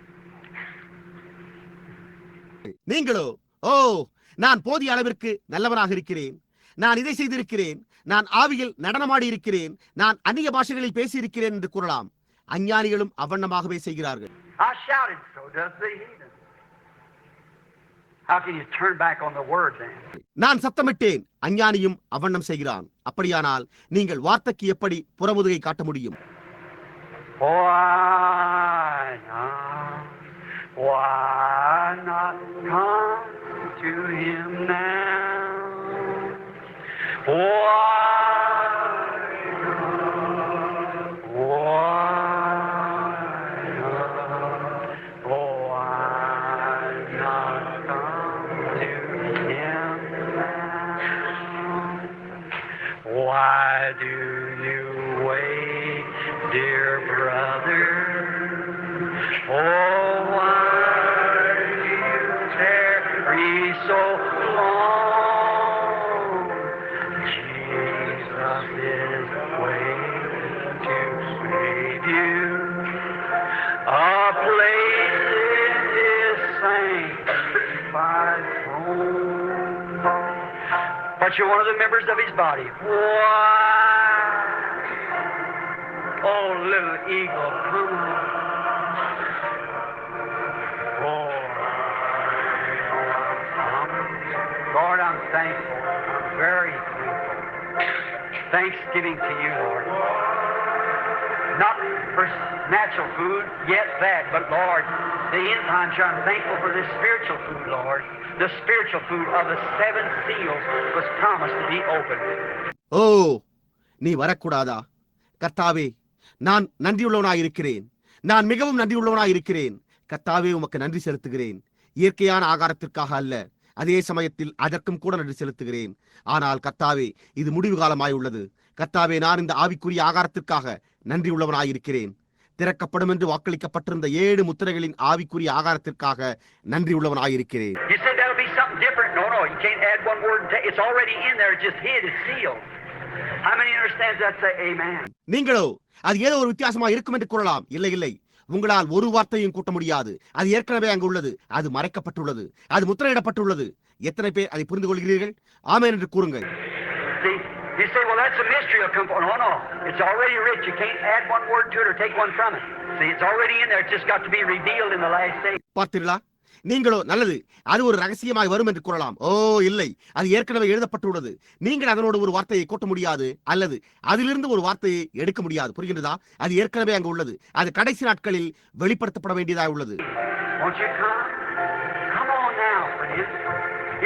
நீங்களோ, ஓ, நான் போதிய அளவிற்கு நல்லவனாக இருக்கிறேன், நான் இதை செய்திருக்கிறேன், நான் ஆவியில் நடனமாடி இருக்கிறேன், நான் அந்நிய பாஷைகளில் பேசியிருக்கிறேன் என்று கூறலாம். அஞ்ஞானிகளும் அவ்வண்ணமாகவே செய்கிறார்கள். I shouted, so does the heathen. How can you turn back on the word then? நான் சத்தமிட்டேன், அஞ்ஞானியும் அவ்வண்ணம் செய்கிறான். அப்படியானால் நீங்கள் வார்த்தைக்கு எப்படி புறமுதுகை காட்ட முடியும்? Why not come to him now? Why do you wait, dear brother? Oh, why do you tarry so long? Jesus is waiting to save you. A place in his sanctified throne. But you're one of the members of his body. Why? Oh, little eagle, come on. Oh, Lord, I'm thankful. I'm very thankful. Thanksgiving to you, Lord. Not for natural food, yet that, but Lord, the end time, I'm thankful for this spiritual food, Lord. The spiritual food of the seven seals was promised to be opened. ஓ, நீ வரக்கூடாதா? கர்த்தாவே, நான் நன்றியுள்ளவனாயிருக்கிறேன். நான் மிகவும் நன்றியுள்ளவனாயிருக்கிறேன். கர்த்தாவே, உமக்கு நன்றி செலுத்துகிறேன். இயற்கையான ஆகாரத்திற்காக அல்ல, அதே சமயத்தில் அதற்கும் கூட நன்றி செலுத்துகிறேன். ஆனால் கர்த்தாவே, இது முடிவு காலமாய் உள்ளது. கர்த்தாவே, நான் இந்த ஆவிக்குரிய ஆகாரத்திற்காக நன்றி உள்ளவனாயிருக்கிறேன். திறக்கப்படும் என்று வாக்களிக்கப்பட்டிருந்த 7 முத்திரைகளின் ஆவிக்குரிய ஆகாரத்திற்காக நன்றி உள்ளவனாயிருக்கிறேன். நீங்களோ அது ஏதோ ஒரு வித்தியாசமா இருக்கும் என்று கூறலாம். இல்லை இல்லை, உங்களால் ஒரு வார்த்தையும் கூட்ட முடியாது. அது ஏற்கனவே அங்கு உள்ளது. அது மறைக்கப்பட்டுள்ளது. அது முத்திரையிடப்பட்டுள்ளது. எத்தனை பேர் அதை புரிந்து கொள்கிறீர்கள்? ஆமென் என்று கூறுங்கள். You say, well, that's a mystery. No, no. It's already rich. You can't add one word to it or take one from it. See, it's already in there. It's just got to be revealed in the last day. பார்த்தீர்களா? நீங்களோ நல்லது, அது ஒரு ரகசியமாய் வரும் என்று கூறலாம். ஓ இல்லை, அது ஏற்கனவே எழுதப்பட்டுள்ளது. நீங்கள் அதனோடு ஒரு வார்த்தையை கூட்ட முடியாது, அல்லது அதிலிருந்து ஒரு வார்த்தையை எடுக்க முடியாது. புரிகின்றதா? அது ஏற்கனவே அங்கு உள்ளது. அது கடைசி நாட்களில் வெளிப்படுத்தப்பட வேண்டியதாக உள்ளது.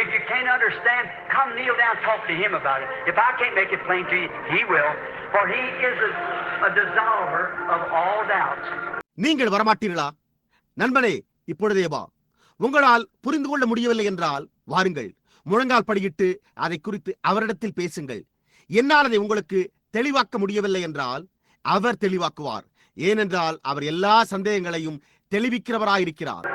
If you can't understand, come kneel down, talk to him about it. If I can't make it plain to you, he will, for he is a dissolver of all doubts. நீங்கள் வரமாட்டீர்களா? நண்பனே, இப்பொழுதே வா. உங்களால் புரிந்து கொள்ள முடியவில்லை என்றால் வாருங்கள். முழங்கால் படியிட்டு அதை குறித்து அவரிடத்தில் பேசுங்கள். என்னால் அதை உங்களுக்கு தெளிவாக்க முடியவில்லை என்றால் அவர் தெளிவாக்குவார். ஏனென்றால் அவர் எல்லா சந்தேகங்களையும் தெளிவிக்கிறவராயிருக்கிறார்.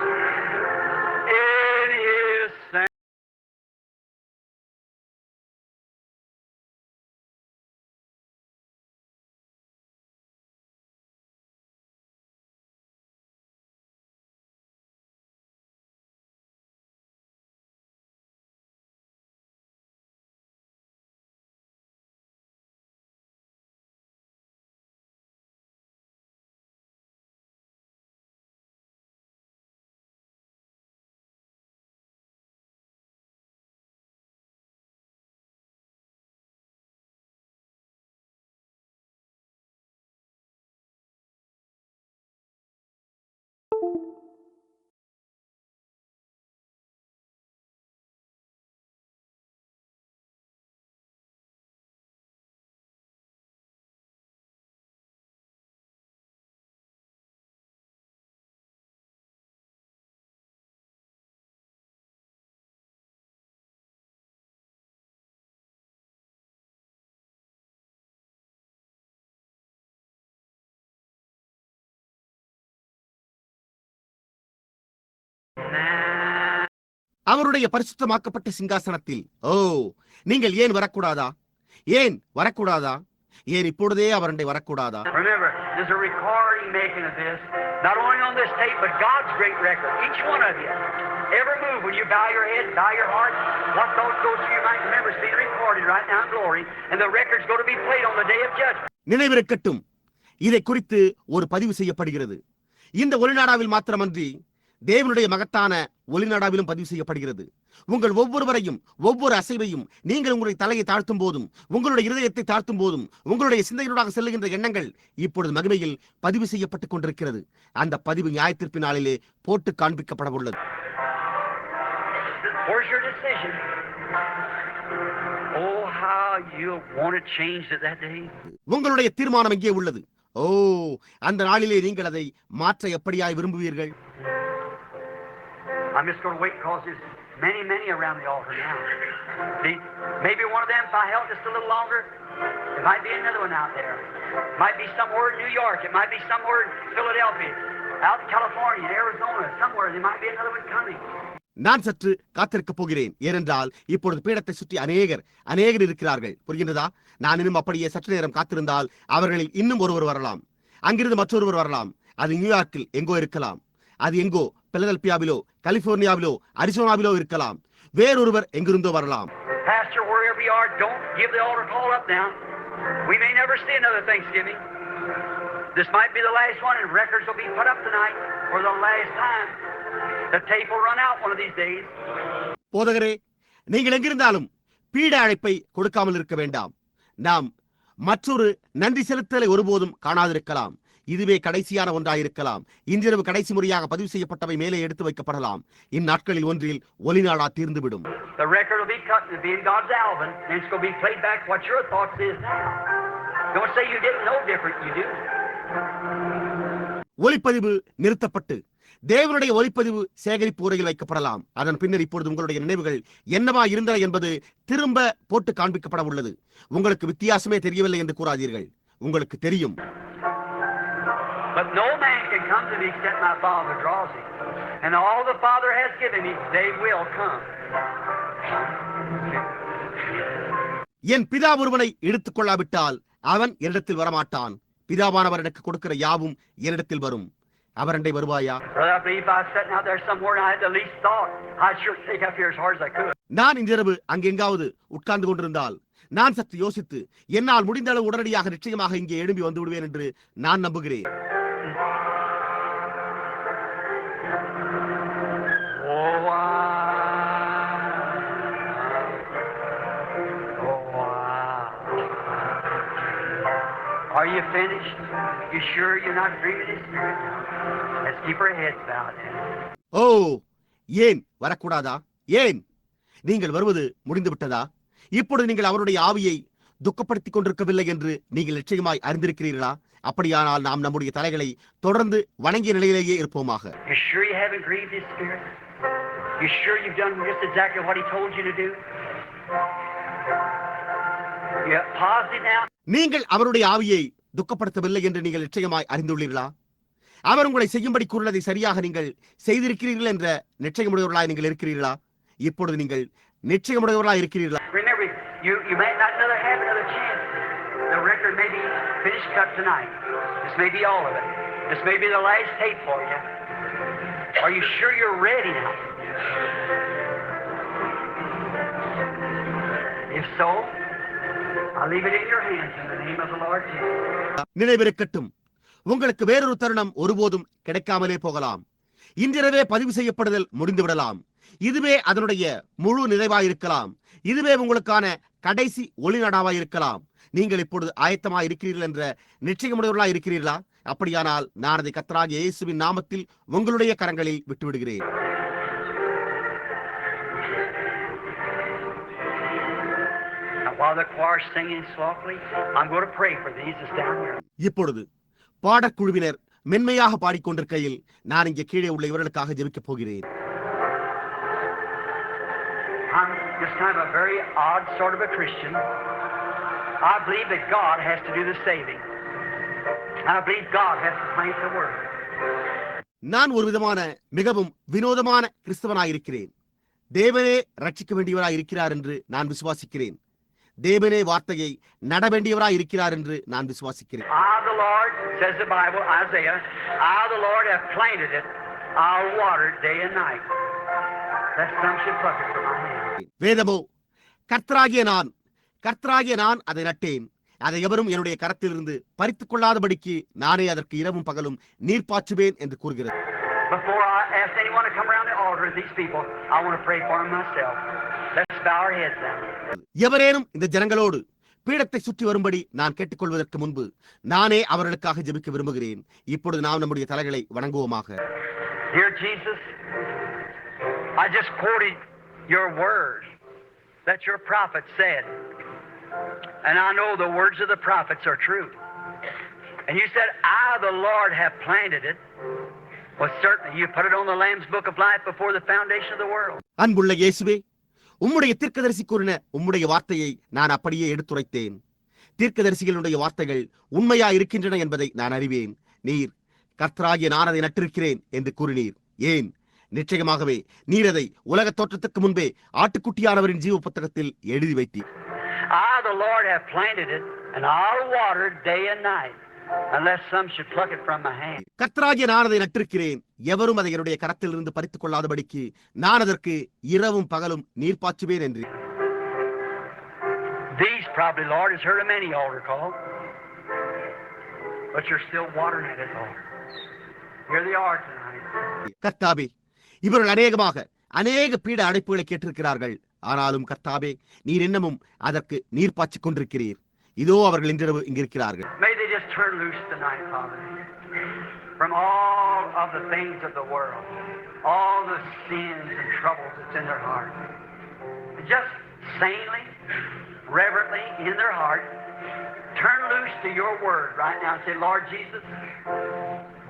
அவருடைய பரிசுத்தமாக்கப்பட்ட சிங்காசனத்தில் நீங்கள் ஏன் வரக்கூடாதா? ஏன் வரக்கூடாதா? ஏன் இப்பொழுதே அவருடைய வரக்கூடாதா? Remember, there's a recording making of this, not only on this tape, but God's great record. Each one of you, every move when you bow your head, bow your heart, what thoughts go through your mind, remember, it's being recorded right now in glory, and the record's going to be played on the day of judgment. நினைவிருக்கட்டும், இதை குறித்து ஒரு பதிவு செய்யப்படுகிறது. இந்த ஒளிநாடாவில் மாத்திரமன்றி தேவனுடைய மகத்தான ஒளிநாடாவிலும் பதிவு செய்யப்படுகிறது. உங்கள் ஒவ்வொருவரையும், ஒவ்வொரு அசைவையும், நீங்கள் உங்களுடைய தலையை தாழ்த்தும் போதும், உங்களுடைய இருதயத்தை தாழ்த்தும் போதும், உங்களுடைய சிந்தையினூடாக செல்லுகின்ற எண்ணங்கள் இப்பொழுது மகிமையில் பதிவு செய்யப்பட்டுக் கொண்டிருக்கிறது. அந்த பதிவு நியாயத்தீர்ப்பு நாளிலே போட்டு காண்பிக்கப்பட உள்ளது. உங்களுடைய தீர்மானம் எங்கே உள்ளது? அந்த நாளிலே நீங்கள் அதை மாற்ற எப்படியாய் விரும்புவீர்கள்? I'm just going to wait because there's many around the altar now. See, maybe one of them, if I held just a little longer, there might be another one out there. It might be somewhere in New York. It might be somewhere in Philadelphia, out in California, in Arizona, somewhere. There might be another one coming. நான் சற்று காத்திருக்க போகிறேன். ஏனென்றால் இப்பொழுது பீடத்தை சுற்றி அநேகர் இருக்கிறார்கள். புரிகின்றதா? நான் இன்னும் அப்படியே சற்று நேரம் காத்திருந்தால் அவர்களில் இன்னும் ஒருவர் வரலாம். அங்கிருந்து மற்றொருவர் வரலாம். அது நியூயார்க்கில் எங்கோ இருக்கலாம். அது எங்கோ பிலடெல்பியாவிலோ, கலிபோர்னியாவிலோ, அரிசோனாவிலோ இருக்கலாம். வேறொருவர் எங்கிருந்தோ வரலாம். Pastor, wherever you are, don't give the altar call up now. We may never see another Thanksgiving. This might be the last one, and records will be put up tonight for the last time. The tape will run out one of these days. போதகரே, நீங்கள் எங்கிருந்தாலும் பீட அழைப்பை கொடுக்காமல் இருக்க வேண்டாம். நாம் மற்றொரு நன்றி செலுத்தலை ஒருபோதும் காணாதிருக்கலாம். இதுவே கடைசியான ஒன்றாயிருக்கலாம். இன்றிரவு கடைசி முறையாக பதிவு செய்யப்பட்டவை மேலே எடுத்து வைக்கப்படலாம். இந்நாட்களில் ஒன்றில் ஒலிநாடா தீர்ந்துவிடும். ஒலிப்பதிவு நிறுத்தப்பட்டு தேவனுடைய ஒலிப்பதிவு சேகரிப்பு உரையில் வைக்கப்படலாம். அதன் பின்னர் இப்பொழுது உங்களுடைய நினைவுகள் என்னவா இருந்தன என்பது திரும்ப போட்டு காண்பிக்கப்பட உள்ளது. உங்களுக்கு வித்தியாசமே தெரியவில்லை என்று கூறாதீர்கள். உங்களுக்கு தெரியும். But no man can come to me except my Father draws him. And all the Father has given me, they will come. என் பிதா ஒருவனை எடுத்துக் கொள்ளாவிட்டால் அவன் என்னிடத்தில் வரமாட்டான். பிதாவானவர் எனக்கு கொடுக்கிற யாவும் என்னிடத்தில் வரும். அவரண்டை வருவாயா? நான் இன்றிரவு அங்கெங்காவது உட்கார்ந்து கொண்டிருந்தால் நான் சற்று யோசித்து என்னால் முடிந்த அளவு உடனடியாக நிச்சயமாக இங்கே எழும்பி வந்து விடுவேன் என்று நான் நம்புகிறேன். Are you finished? You sure you're not grieving His Spirit? Let's keep our heads bowed. ஏன் வரக்கூடாதா? ஏன் நீங்கள் வருவது முடிந்து விட்டதா? இப்பொழுது நீங்கள் அவருடைய ஆவியை துக்கப்படுத்திக் கொண்டிருக்கவில்லை என்று நீங்கள் நிச்சயமாய் அறிந்திருக்கிறீர்களா? அப்படியானால் நாம் நம்முடைய தலைகளை தொடர்ந்து வணங்கிய நிலையிலேயே இருப்போமாக. You sure you haven't grieved His Spirit? You sure you've done just exactly what He told you to do? You positive now? நீங்கள் அவருடைய ஆவியை துக்கப்படுத்தவில்லை என்று நீங்கள் நிச்சயமாய் அறிந்துள்ளீர்களா? அவர் உங்களை செய்யும்படி கூறினதை சரியாக நீங்கள் செய்திருக்கிறீர்கள் என்ற நிச்சயமுடையவர்களாய் நீங்கள் இருக்கிறீர்களா? இப்பொழுது நீங்கள் நிச்சயமுடையவர்களாய் இருக்கிறீர்களா? Remember, you may not have another chance. The record may be finished cut tonight. This may be all of it. This may be the last tape for you. Are you sure you're ready now? If so, I'll leave it in your hands in the name of the Lord Jesus. நினைவிருக்கட்டும், உங்களுக்கு வேறொரு தருணம் ஒருபோதும் கிடைக்காமலே போகலாம். இன்றிரவே பதிவு செய்யப்படுதல் முடிந்துவிடலாம். இதுவே அதனுடைய முழு நிறைவாயிருக்கலாம். இதுவே உங்களுக்கான கடைசி ஒளிநடாவாய் இருக்கலாம். நீங்கள் இப்பொழுது ஆயத்தமாய் இருக்கிறீர்கள் என்ற நிச்சயமுடையவர்களாய் இருக்கிறீர்களா? அப்படியானால் நான் அதை கர்த்தராகிய இயேசுவின் நாமத்தில் உங்களுடைய கரங்களில் விட்டுவிடுகிறேன். இப்பொழுது பாடக்குழுவினர் மென்மையாக பாடிக்கொண்டிருக்கையில் நான் இங்கே கீழே உள்ள இவர்களுக்காக ஜெபிக்கப் போகிறேன். I'm just kind of a very odd sort of a Christian. I believe that God has to do the saving. I believe God has to plant the word. நான் ஒரு விதமான மிகவும் வினோதமான கிறிஸ்தவனாயிருக்கிறேன். தேவனே ரட்சிக்க வேண்டியவராய் இருக்கிறார் என்று நான் விசுவாசிக்கிறேன். தேவனே வார்த்தையை நட வேண்டியவராய் இருக்கிறார் என்று நான் விசுவாசிக்கிறேன். I the Lord, says the Bible, Isaiah, I the Lord have planted it. I'll water it day and night. That some should pluck it from my hand. வேதமோ கர்த்தராகிய நான் அதை நட்டேன், அதை எவரும் என்னுடைய கரத்திலிருந்து பறித்துக் கொள்ளாதபடிக்கு நானே அதற்கு இரவும் பகலும் நீர் பாய்ச்சுவேன் என்று கூறுகிறது. Before I ask anyone to come around the altar of these people, I want to pray for them myself. Let's bow our heads down. எவரேனும் இந்த ஜனங்களோடு பீடத்தை சுற்றி வரும்படி நான் கேட்டுக்கொள்வதற்கு முன்பு நானே அவர்களுக்காக ஜெபிக்க விரும்புகிறேன். இப்பொழுது நாம் நம்முடைய தலைகளை வணங்குவோமாக. Dear Jesus, I just quoted your word that your prophet said, and I know the words of the prophets are true. And you said, I the Lord have planted it. Well, certainly you put it on the Lamb's book of life before the foundation of the world. அன்புள்ள இயேசுவே, உம்முடைய தீர்க்கதரிசி கூறின உம்முடைய வார்த்தையை நான் அப்படியே எடுத்துரைத்தேன். தீர்க்கதரிசிகளுடைய வார்த்தைகள் உண்மையா இருக்கின்றன என்பதை நான் அறிவேன். நீர் கர்த்தராகிய நான் அதை நட்டிருக்கிறேன் என்று கூறினீர். ஏன்? நிச்சயமாகவே நீர் அதை உலக தோற்றத்துக்கு முன்பே ஆட்டுக்குட்டியானவரின் ஜீவ புத்தகத்தில் எழுதி வைத்தீர். I the Lord have planted it, and I'll water it day and night, unless some should pluck it from my hand. கர்த்தராகிய நான் அதை நட்டிருக்கிறேன், எவரும் அதை என்னுடைய கரத்திலிருந்து பறித்துக் கொள்ளாதபடிக்கு நான் அதற்கு இரவும் பகலும் நீர் பாய்ச்சுவேன் என்று. These probably, Lord, has heard of many altar call, but you're still watering it, Lord. Here they are tonight. கர்த்தாவே, இவர்கள் அநேக பீட அழைப்புகளை கேட்டிருக்கிறார்கள். ஆனாலும் கர்த்தாவே, நீர் இன்னமும் அதற்கு நீர் பாய்ச்சிக் கொண்டிருக்கிறீர். இதோ அவர்கள் இன்றிரவு இங்கிருக்கிறார்கள். May they just turn loose tonight, Father, from all of the things of the world, all the sins and troubles that's in their heart. Just sanely, reverently in their heart, turn loose to your word right now and say, Lord Jesus,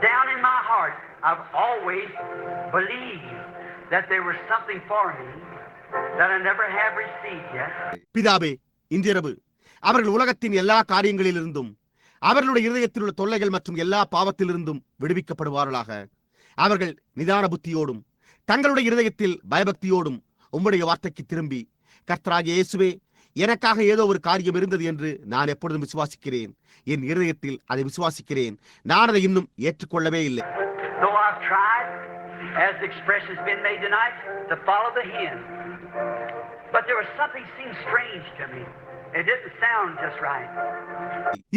down in my heart, I've always believed that there was something for me that I never have received yet. பிதாவே, இன்றிரவு அவர்கள் உலகத்தின் எல்லா காரியங்களிலிருந்தும் அவர்களுடைய இருதயத்தில் உள்ள தொல்லைகள் மற்றும் எல்லா பாவத்திலிருந்தும் விடுவிக்கப்படுவார்களாக. அவர்கள் நிதான புத்தியோடும் தங்களுடைய இருதயத்தில் பயபக்தியோடும் உம்முடைய வார்த்தைக்கு திரும்பி, கர்த்தராகிய இயேசுவே, எனக்காக ஏதோ ஒரு காரியம் இருந்தது என்று நான் எப்பொழுதும் விசுவாசிக்கிறேன். என் இருதயத்தில் அதை விசுவாசிக்கிறேன். நான் அதை இன்னும் ஏற்றுக்கொள்ளவே இல்லை. Though I've tried, as the expression has been made tonight, to follow the hymn, but there was something seemed strange to me. It didn't sound just right.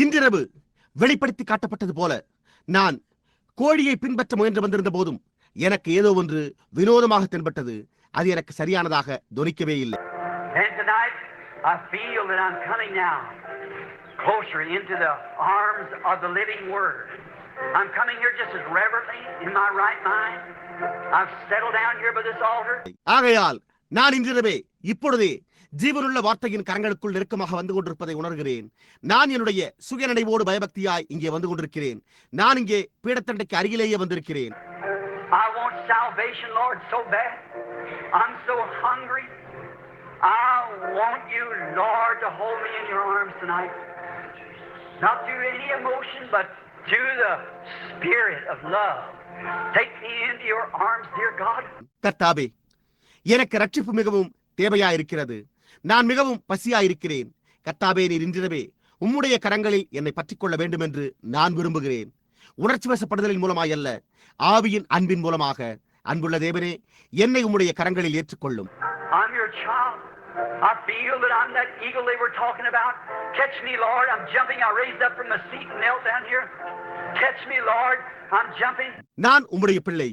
இன்றிரவு வெளிப்படுத்தி காட்டப்பட்டது போல நான் கோழியை பின்பற்ற முயன்று வந்திருந்த போதும் எனக்கு ஏதோ ஒன்று வினோதமாக தென்பட்டது. அது எனக்கு சரியானதாக தொனிக்கவே இல்லை. And tonight I feel that I'm coming now closer into the arms of the living word. I'm coming here just as reverently in my right mind. I've settled down here by this altar. ஆகையால் நான் இன்றிரவே இப்பொழுதே ஜீவனுள்ள வார்த்தையின் கரங்களுக்குள் நெருக்கமாக வந்து கொண்டிருப்பதை உணர்கிறேன். நான் என்னுடைய சுயநினைவோடு பயபக்தியாய் இங்கே வந்து கொண்டிருக்கிறேன். நான் இங்கே பீடத்தண்டைக்கு அருகிலேயே வந்திருக்கிறேன். I want salvation, Lord, so bad. I'm so hungry. I want you, Lord, to hold me in your arms tonight. Not through any emotion, but through the spirit of love. Take me into your arms, dear God. கர்த்தாவே, எனக்கு ரட்சிப்பு மிகவும் தேவையாயிருக்கிறது. நான் மிகவும் பசியாயிருக்கிறேன். கர்த்தாவே, நீர் இன்றிரவே உம்முடைய கரங்களில் என்னை பற்றிக்கொள்ள வேண்டும் என்று நான் விரும்புகிறேன். உணர்ச்சி வசப்படுதலின் மூலமாய் அல்ல, ஆவியின் அன்பின் மூலமாக. அன்புள்ள தேவனே, என்னை உம்முடைய கரங்களில் ஏற்றுக்கொள்ளும். I'm your child. I feel that I'm that eagle they were talking about. Catch me, Lord. I'm jumping. I raised up from the seat and knelt down here. Catch me, Lord. I'm jumping. நான் உம்முடைய பிள்ளை.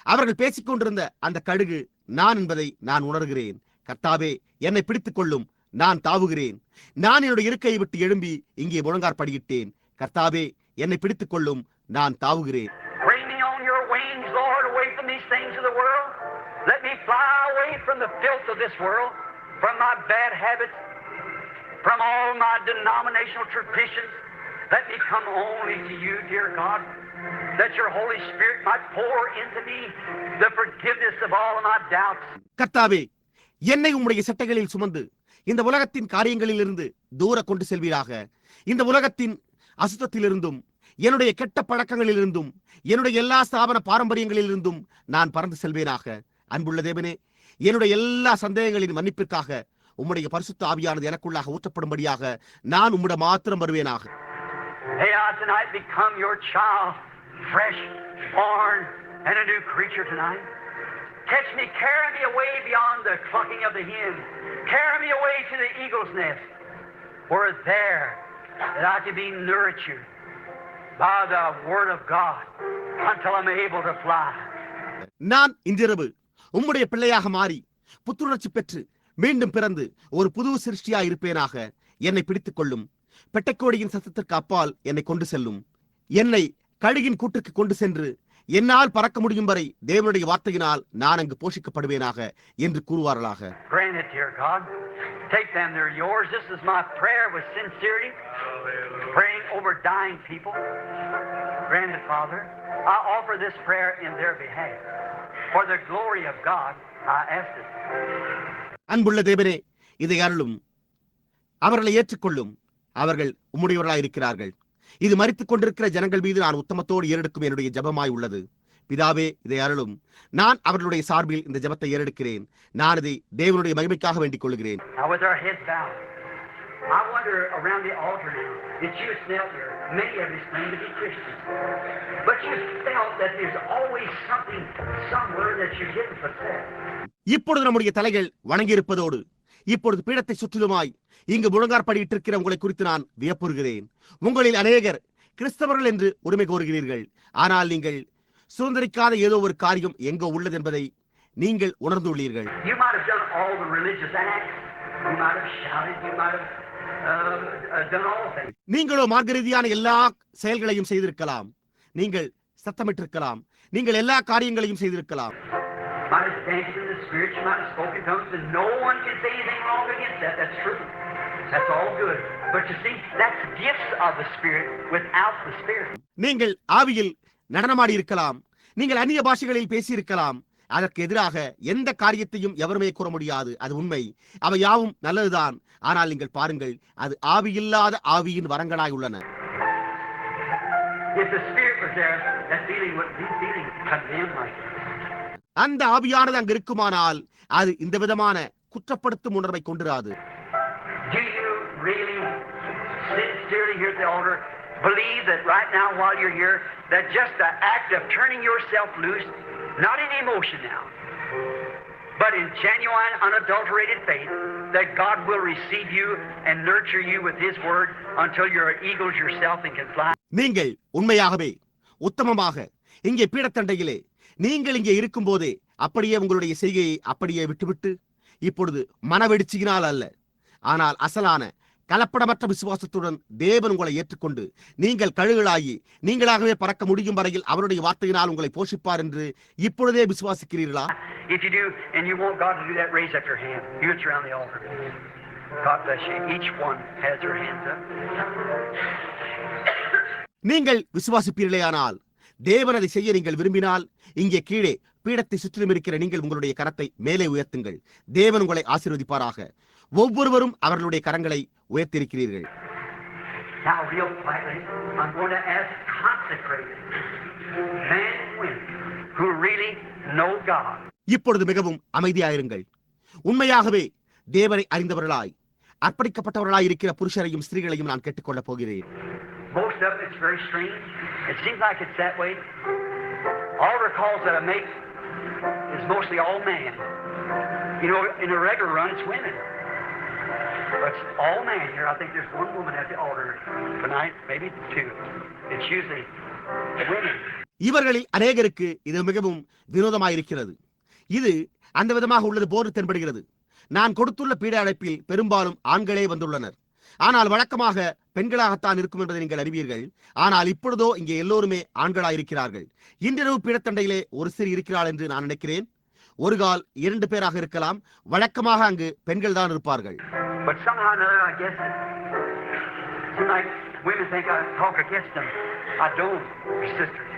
அவர்கள் பேசிக் கொண்டிருந்த அந்த கழுகு நான் என்பதை நான் உணர்கிறேன். கர்த்தாவே, என்னை பிடித்துக் கொள்ளும். நான் தாவுகிறேன். நான் என்னுடைய இருக்கையை விட்டு எழும்பி இங்கே முழங்காற்படியிட்டேன். கர்த்தாவே, என்னை பிடித்துக் கொள்ளும். நான் தாவுகிறேன். Bring me on your wings, Lord, away from these things of the world. Let me fly away from the filth of this world, from my bad habits, from all my denominational traditions. Let me come only to you, dear God, that your Holy Spirit might pour into me the forgiveness of all of my doubts. கர்த்தாவே, என்னை உம்முடைய சட்டைகளில் சுமந்து இந்த உலகத்தின் காரியங்களிலிருந்து தூர கொண்டு செல்வீராக. இந்த உலகத்தின் அசுத்தத்திலிருந்தும் என்னுடைய கெட்ட பழக்கங்களிலிருந்தும் என்னுடைய எல்லா ஸ்தாபன பாரம்பரியங்களிலிருந்தும் நான் பறந்து செல்வேனாக. அன்புள்ள தேவனே, என்னுடைய எல்லா சந்தேகங்களின் மன்னிப்பிற்காக உம்முடைய பரிசுத்த ஆவியானது எனக்குள்ளாக ஊற்றப்படும்படியாக நான் உம்முடைய மாத்திரம் வருவேனாக. Hey, I tonight become your child, fresh, born, and a new creature tonight. Catch me, carry me away beyond the clucking of the hen. Carry me away to the eagle's nest, where there that I can be nurtured by the word of God until I'm able to fly. நான் இன்றிரவு உம்முடைய பிள்ளையாக மாறி புத்துணர்ச்சி பெற்று மீண்டும் பிறந்து ஒரு புது சிருஷ்டியா இருப்பேனாக. என்னை பிடித்துக் கொள்ளும். பெட்டைக்கோடியின் சத்தத்திற்கு அப்பால் என்னை கொண்டு செல்லும். என்னை கழுகின் கூட்டுக்கு கொண்டு சென்று என்னால் பறக்க முடியும் வரை தேவனுடைய வார்த்தையினால் நான் அங்கு போஷிக்கப்படுவேனாக என்று கூறுவார்களாக. Grant it, dear God. Take them, they're yours. This is my prayer with sincerity, praying over dying people. Grant it, Father. I offer this prayer in their behalf. For the glory of God, I ask it. அன்புள்ள தேவனே, இதை அருளும். அவர்களை ஏற்றுக்கொள்ளும். அவர்கள் உம்முடையவர்களாய் இருக்கிறார்கள். இது மரித்துக் கொண்டிருக்கிற ஜனங்கள் மீது நான் உத்தமத்தோடு ஏறெடுக்கும் என்னுடைய ஜெபமாய் உள்ளது. பிதாவே, இதை அருளும். நான் அவர்களுடைய சார்பில் இந்த ஜெபத்தை ஏறெடுக்கிறேன். நான் இதை தேவனுடைய மகிமைக்காக வேண்டிக் கொள்கிறேன். Now with our heads bowed, I wonder around the altar now that you knelt here. Many of you claim to be Christians, but you felt that there's always something somewhere that you didn't possess. இப்பொழுது நம்முடைய தலைகள் வணங்கியிருப்பதோடு இப்பொழுது பீடத்தை சுற்றிலுமாய் இங்கு முழங்காற்படியிட்டிருக்கிற உங்களை குறித்து நான் வியப்புறுகிறேன். உங்களில் அநேகர் கிறிஸ்தவர்கள் என்று உரிமை கோருகிறீர்கள். ஆனால் நீங்கள் சுதந்திரிக்காத ஏதோ ஒரு காரியம் எங்கோ உள்ளது என்பதை நீங்கள் உணர்ந்துள்ளீர்கள். You might have done all the religious acts. You might have shouted. You might have done all things. நீங்களோ மார்க்க ரீதியான எல்லா செயல்களையும் செய்திருக்கலாம். நீங்கள் சத்தமிட்டிருக்கலாம். நீங்கள் எல்லா காரியங்களையும் செய்திருக்கலாம். Might have danced in the spirit. You might have spoken tongues, and no one can say anything wrong against that. That's true. That's all good. But you see, that's gifts of the Spirit without the Spirit. நீங்கள் ஆவியில் நடனமாடி இருக்கலாம். நீங்கள் அந்நிய பாஷைகளில் பேசியிருக்கலாம். அதற்கு எதிராக எந்த காரியத்தையும் எவருமே கூற முடியாது. அது உண்மை. அவை யாவும் நல்லதுதான். ஆனால் நீங்கள் பாருங்கள், அது ஆவியில்லாத ஆவியின் வரங்களாய் உள்ளன. If the Spirit was there, that feeling wouldn't be feeling condemned like that. அந்த ஆவியானது அங்கு இருக்குமானால் அது இந்த விதமான குற்றப்படுத்தும் உணர்வை கொண்டிராது. Do you really sincerely here at the altar believe that right now while you're here, that just the act of turning yourself loose, not in emotion now, but in genuine, unadulterated faith, that God will receive you and nurture you with His Word until you're eagles yourself and can fly? நீங்கள் உண்மையாகவே உத்தமமாக இங்கே பீடத்தண்டையிலே நீங்கள் இங்கே இருக்கும் போதே அப்படியே உங்களுடைய செய்கையை அப்படியே விட்டுவிட்டு இப்பொழுது மனவெடிச்சியினால் அல்ல, ஆனால் அசலான கலப்படமற்ற விசுவாசத்துடன் தேவன் உங்களை ஏற்றுக்கொண்டு நீங்கள் கழுகளாகி நீங்களாகவே பறக்க முடியும் வரையில் அவருடைய வார்த்தையினால் உங்களை போஷிப்பார் என்று இப்பொழுதே விசுவாசிக்கிறீர்களா? If you do, and you want God to do that, raise up your hand. You it's around the altar. God bless you. Each one has their hands up. நீங்கள் விசுவாசிப்பீர்களேயானால் தேவன் அதை செய்ய நீங்கள் விரும்பினால் இங்கே கீழே பீடத்தை சுற்றிலும் இருக்கிற நீங்கள் உங்களுடைய கரத்தை மேலே உயர்த்துங்கள். தேவன் உங்களை ஆசீர்வதிப்பாராக. ஒவ்வொருவரும் அவர்களுடைய கரங்களை உயர்த்தியிருக்கிறீர்கள். Now, real quietly, I'm going to ask consecrated men and women who really know God. இப்பொழுது மிகவும் அமைதியாயிருங்கள். உண்மையாகவே தேவனை அறிந்தவர்களாய் அர்ப்பணிக்கப்பட்டவர்களாய் இருக்கிற புருஷரையும் ஸ்திரீகளையும் நான் கேட்டுக்கொள்ளப் போகிறேன். Most of it's very strange. It seems like it's that way. Altar calls that I make is mostly all men. You know, in a regular run, it's women. But it's all men here. I think there's one woman at the altar tonight, maybe two. It's usually women. இவர்களில் அநேகருக்கு இது மிகவும் வினோதமாயிருக்கிறது. இது அந்த விதமாக உள்ளது போன்று தென்படுகிறது. நான் கொடுத்துள்ள பீட அழைப்பில் பெரும்பாலும் ஆண்களே வந்துள்ளனர். ஆனால் வழக்கமாக பெண்களாகத்தான் இருக்கும் என்பதை நீங்கள் அறிவீர்கள். ஆனால் இப்பொழுதோ இங்கே எல்லோருமே ஆண்களாயிருக்கிறார்கள். இன்றிரவு பீடத்தண்டையிலே ஒரு சிறு இருக்கிறாள் என்று நான் நினைக்கிறேன். ஒரு கால் 2 பேராக இருக்கலாம். வழக்கமாக அங்கு பெண்கள் தான் இருப்பார்கள். But somehow or another, I guess tonight women think I talk against them. I don't, sisters.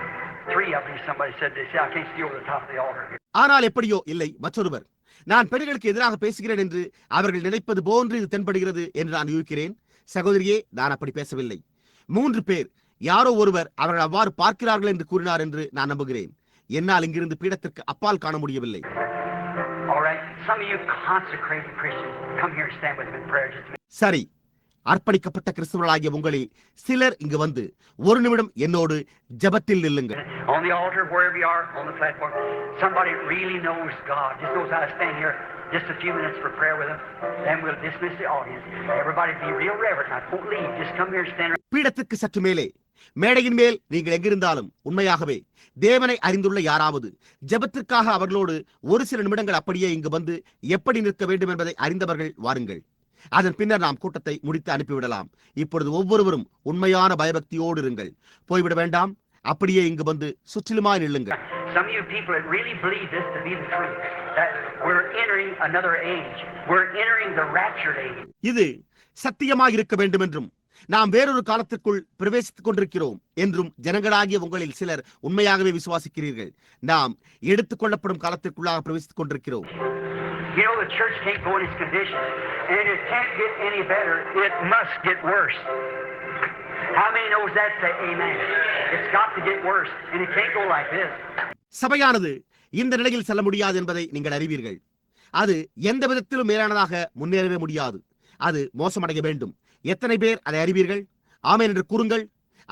3 of them, somebody said, they say I can't see over the top of the altar. ஆனால் எப்படியோ இல்லை, மற்றொருவர் நான் பெண்களுக்கு எதிராக பேசுகிறேன் என்று அவர்கள் நினைப்பது போன்று இது தென்படுகிறது என்று நான் யூகிக்கிறேன். சகோதரியே, நான் அப்படி பேசவில்லை. 3 பேர் யாரோ ஒருவர் அவர்கள் அவ்வாறு பார்க்கிறார்கள் என்று கூறினார் என்று நான் நம்புகிறேன். என்னால் இங்கிருந்து பீடத்திற்கு அப்பால் காண முடியவில்லை. சரி, அர்ப்பணிக்கப்பட்ட கிறிஸ்தவர்களாகிய உங்களில் சிலர் இங்கு வந்து 1 நிமிடம் என்னோடு ஜெபத்தில் நில்லுங்கள். On the altar, wherever you are, on the platform, somebody really knows God, just knows how to stand here just a few minutes for prayer with them. Then we'll dismiss the audience. Everybody be real reverent. I won't leave. Just come here and stand. பீடத்துக்கு சற்று மேலே மேடையின் மேல் நீங்கள் எங்கிருந்தாலும் உண்மையாகவே தேவனை அறிந்துள்ள யாராவது ஜெபத்திற்காக அவர்களோடு ஒரு சில நிமிடங்கள் அப்படியே இங்கு வந்து எப்படி நிற்க வேண்டும் என்பதை அறிந்தவர்கள் வாருங்கள். அதன் பின்னர் நாம் கூட்டத்தை முடித்து அனுப்பிவிடலாம். இப்பொழுது ஒவ்வொருவரும் உண்மையான பயபக்தியோடு இருங்கள். போய்விட வேண்டாம். அப்படியே இங்கு வந்து சுற்றிலுமாய் நில்லுங்கள். Some of you people that really believe this to be the truth, that we're entering another age. We're entering the raptured age. இது சத்தியமாக இருக்க வேண்டும் என்றும் நாம் வேறொரு காலத்திற்குள் பிரவேசித்துக் கொண்டிருக்கிறோம் என்றும் ஜனங்களாகிய உங்களில் சிலர் உண்மையாகவே விசுவாசிக்கிறீர்கள். நாம் எடுத்துக் கொள்ளப்படும் காலத்திற்குள்ளாக பிரவேசித்துக் கொண்டிருக்கிறோம். You know, the church can't go in its condition, and it can't get any better. It must get worse. How many knows that? Say amen. It's got to get worse, and it can't go like this. சபையானது இந்த நிலையில் செல்ல முடியாது என்பதை நீங்கள் அறிவீர்கள். அது எந்த விதத்திலும் மேலானதாக முன்னேறவே முடியாது. அது மோசமடைய வேண்டும். எத்தனை பேர் அதை அறிவீர்கள்? ஆமென் என்று கூறுங்கள்.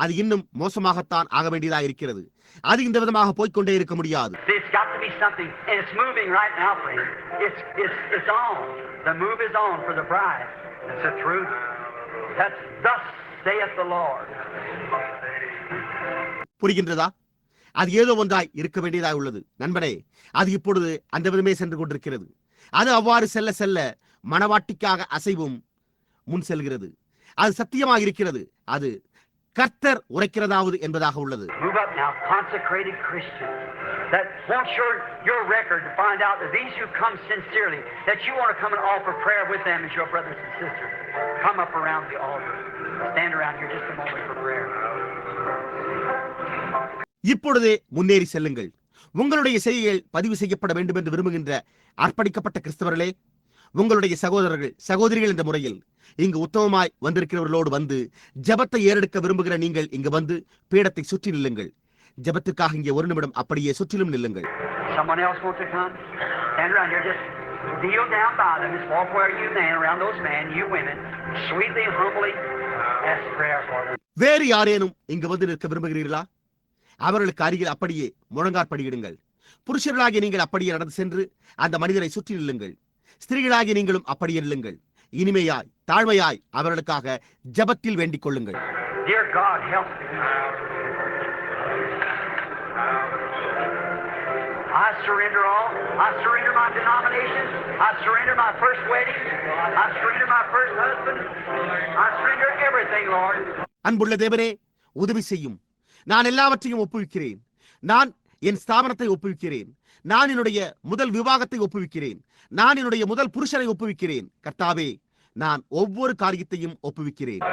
அது இன்னும் மோசமாகத்தான் ஆக வேண்டியதாக இருக்கிறது. அது இந்த விதமாக போய்கொண்டே இருக்க முடியாது. It's got to be something, and it's moving right now, friend. It's on. The move is on for the bride. That's the truth. That's thus saith the Lord. புரிகின்றதா? அது ஏதோ ஒன்றாய் இருக்க வேண்டியதாக உள்ளது. நண்பனே, அது இப்பொழுது அந்த விதமே சென்று கொண்டிருக்கிறது. அது அவ்வாறு செல்ல செல்ல மணவாட்டிக்காக அசைவும் முன் செல்கிறது. அது சத்தியமாக இருக்கிறது. அது கர்த்தர் உரைக்கிறதாவது என்பதாக உள்ளது. Move up now, consecrated Christians. That wants your record to find out that these who come sincerely, that you want to come and offer prayer with them as your brothers and sisters. Come up around the altar. Stand around here just a moment for prayer. இப்பொழுதே முன்னேறி செல்லுங்கள். உங்களுடைய செய்கைகள் பதிவு செய்யப்பட வேண்டும் என்று விரும்புகின்ற அர்ப்பணிக்கப்பட்ட கிறிஸ்தவர்களே, உங்களுடைய சகோதரர்கள் சகோதரிகள் என்ற முறையில் இங்கு உத்தமமாய் வந்திருக்கிறவர்களோடு வந்து ஜெபத்தை ஏறெடுக்க விரும்புகிற நீங்கள் இங்கு வந்து பீடத்தை சுற்றி நில்லுங்கள். ஜெபத்திற்காக இங்கே 1 நிமிடம் அப்படியே சுற்றிலும் நில்லுங்கள். Someone else wants to come? Stand around here. Just kneel down by them. Just walk where you man around those men, you women, sweetly and humbly ask prayer for them. வேறு யாரேனும் இங்கு வந்து நிற்க விரும்புகிறீர்களா? அவர்களுக்கு அருகில் அப்படியே முழங்காற்படியிடுங்கள். புருஷர்களாகிய நீங்கள் அப்படியே நடந்து சென்று அந்த மனிதரை சுற்றி நில்லுங்கள். ஸ்திரீகளாகிய நீங்களும் அப்படியே நில்லுங்கள். இனிமையாய் தாழ்மையாய் அவர்களுக்காக ஜெபத்தில் வேண்டிக் கொள்ளுங்கள். Dear God, help me. I surrender all. I surrender my denomination. I surrender my first wedding. I surrender my first husband. I surrender everything, Lord. அன்புள்ள தேவனே, உதவி செய்யும். நான் எல்லாவற்றையும் ஒப்புவிக்கிறேன். நான் என் ஸ்தாபனத்தை ஒப்புவிக்கிறேன். நான் என்னுடைய முதல் விவாகத்தை ஒப்புவிக்கிறேன். நான் என்னுடைய முதல் புருஷனை ஒப்புவிக்கிறேன். கர்த்தாவே, நான் ஒவ்வொரு காரியத்தையும் ஒப்புவிக்கிறேன்.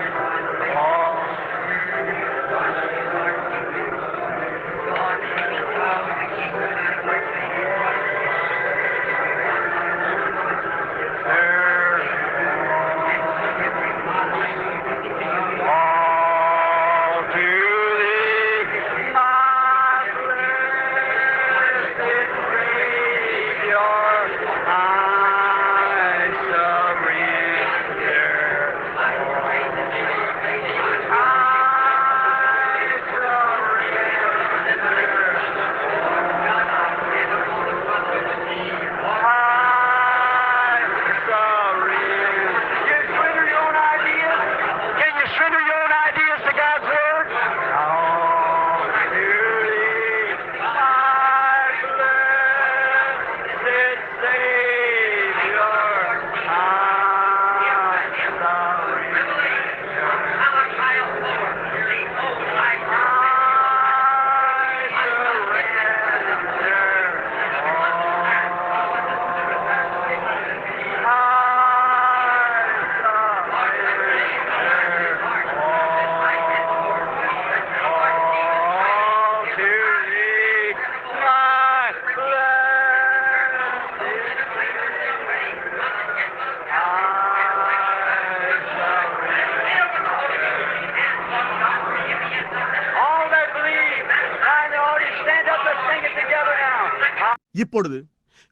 இப்பொழுது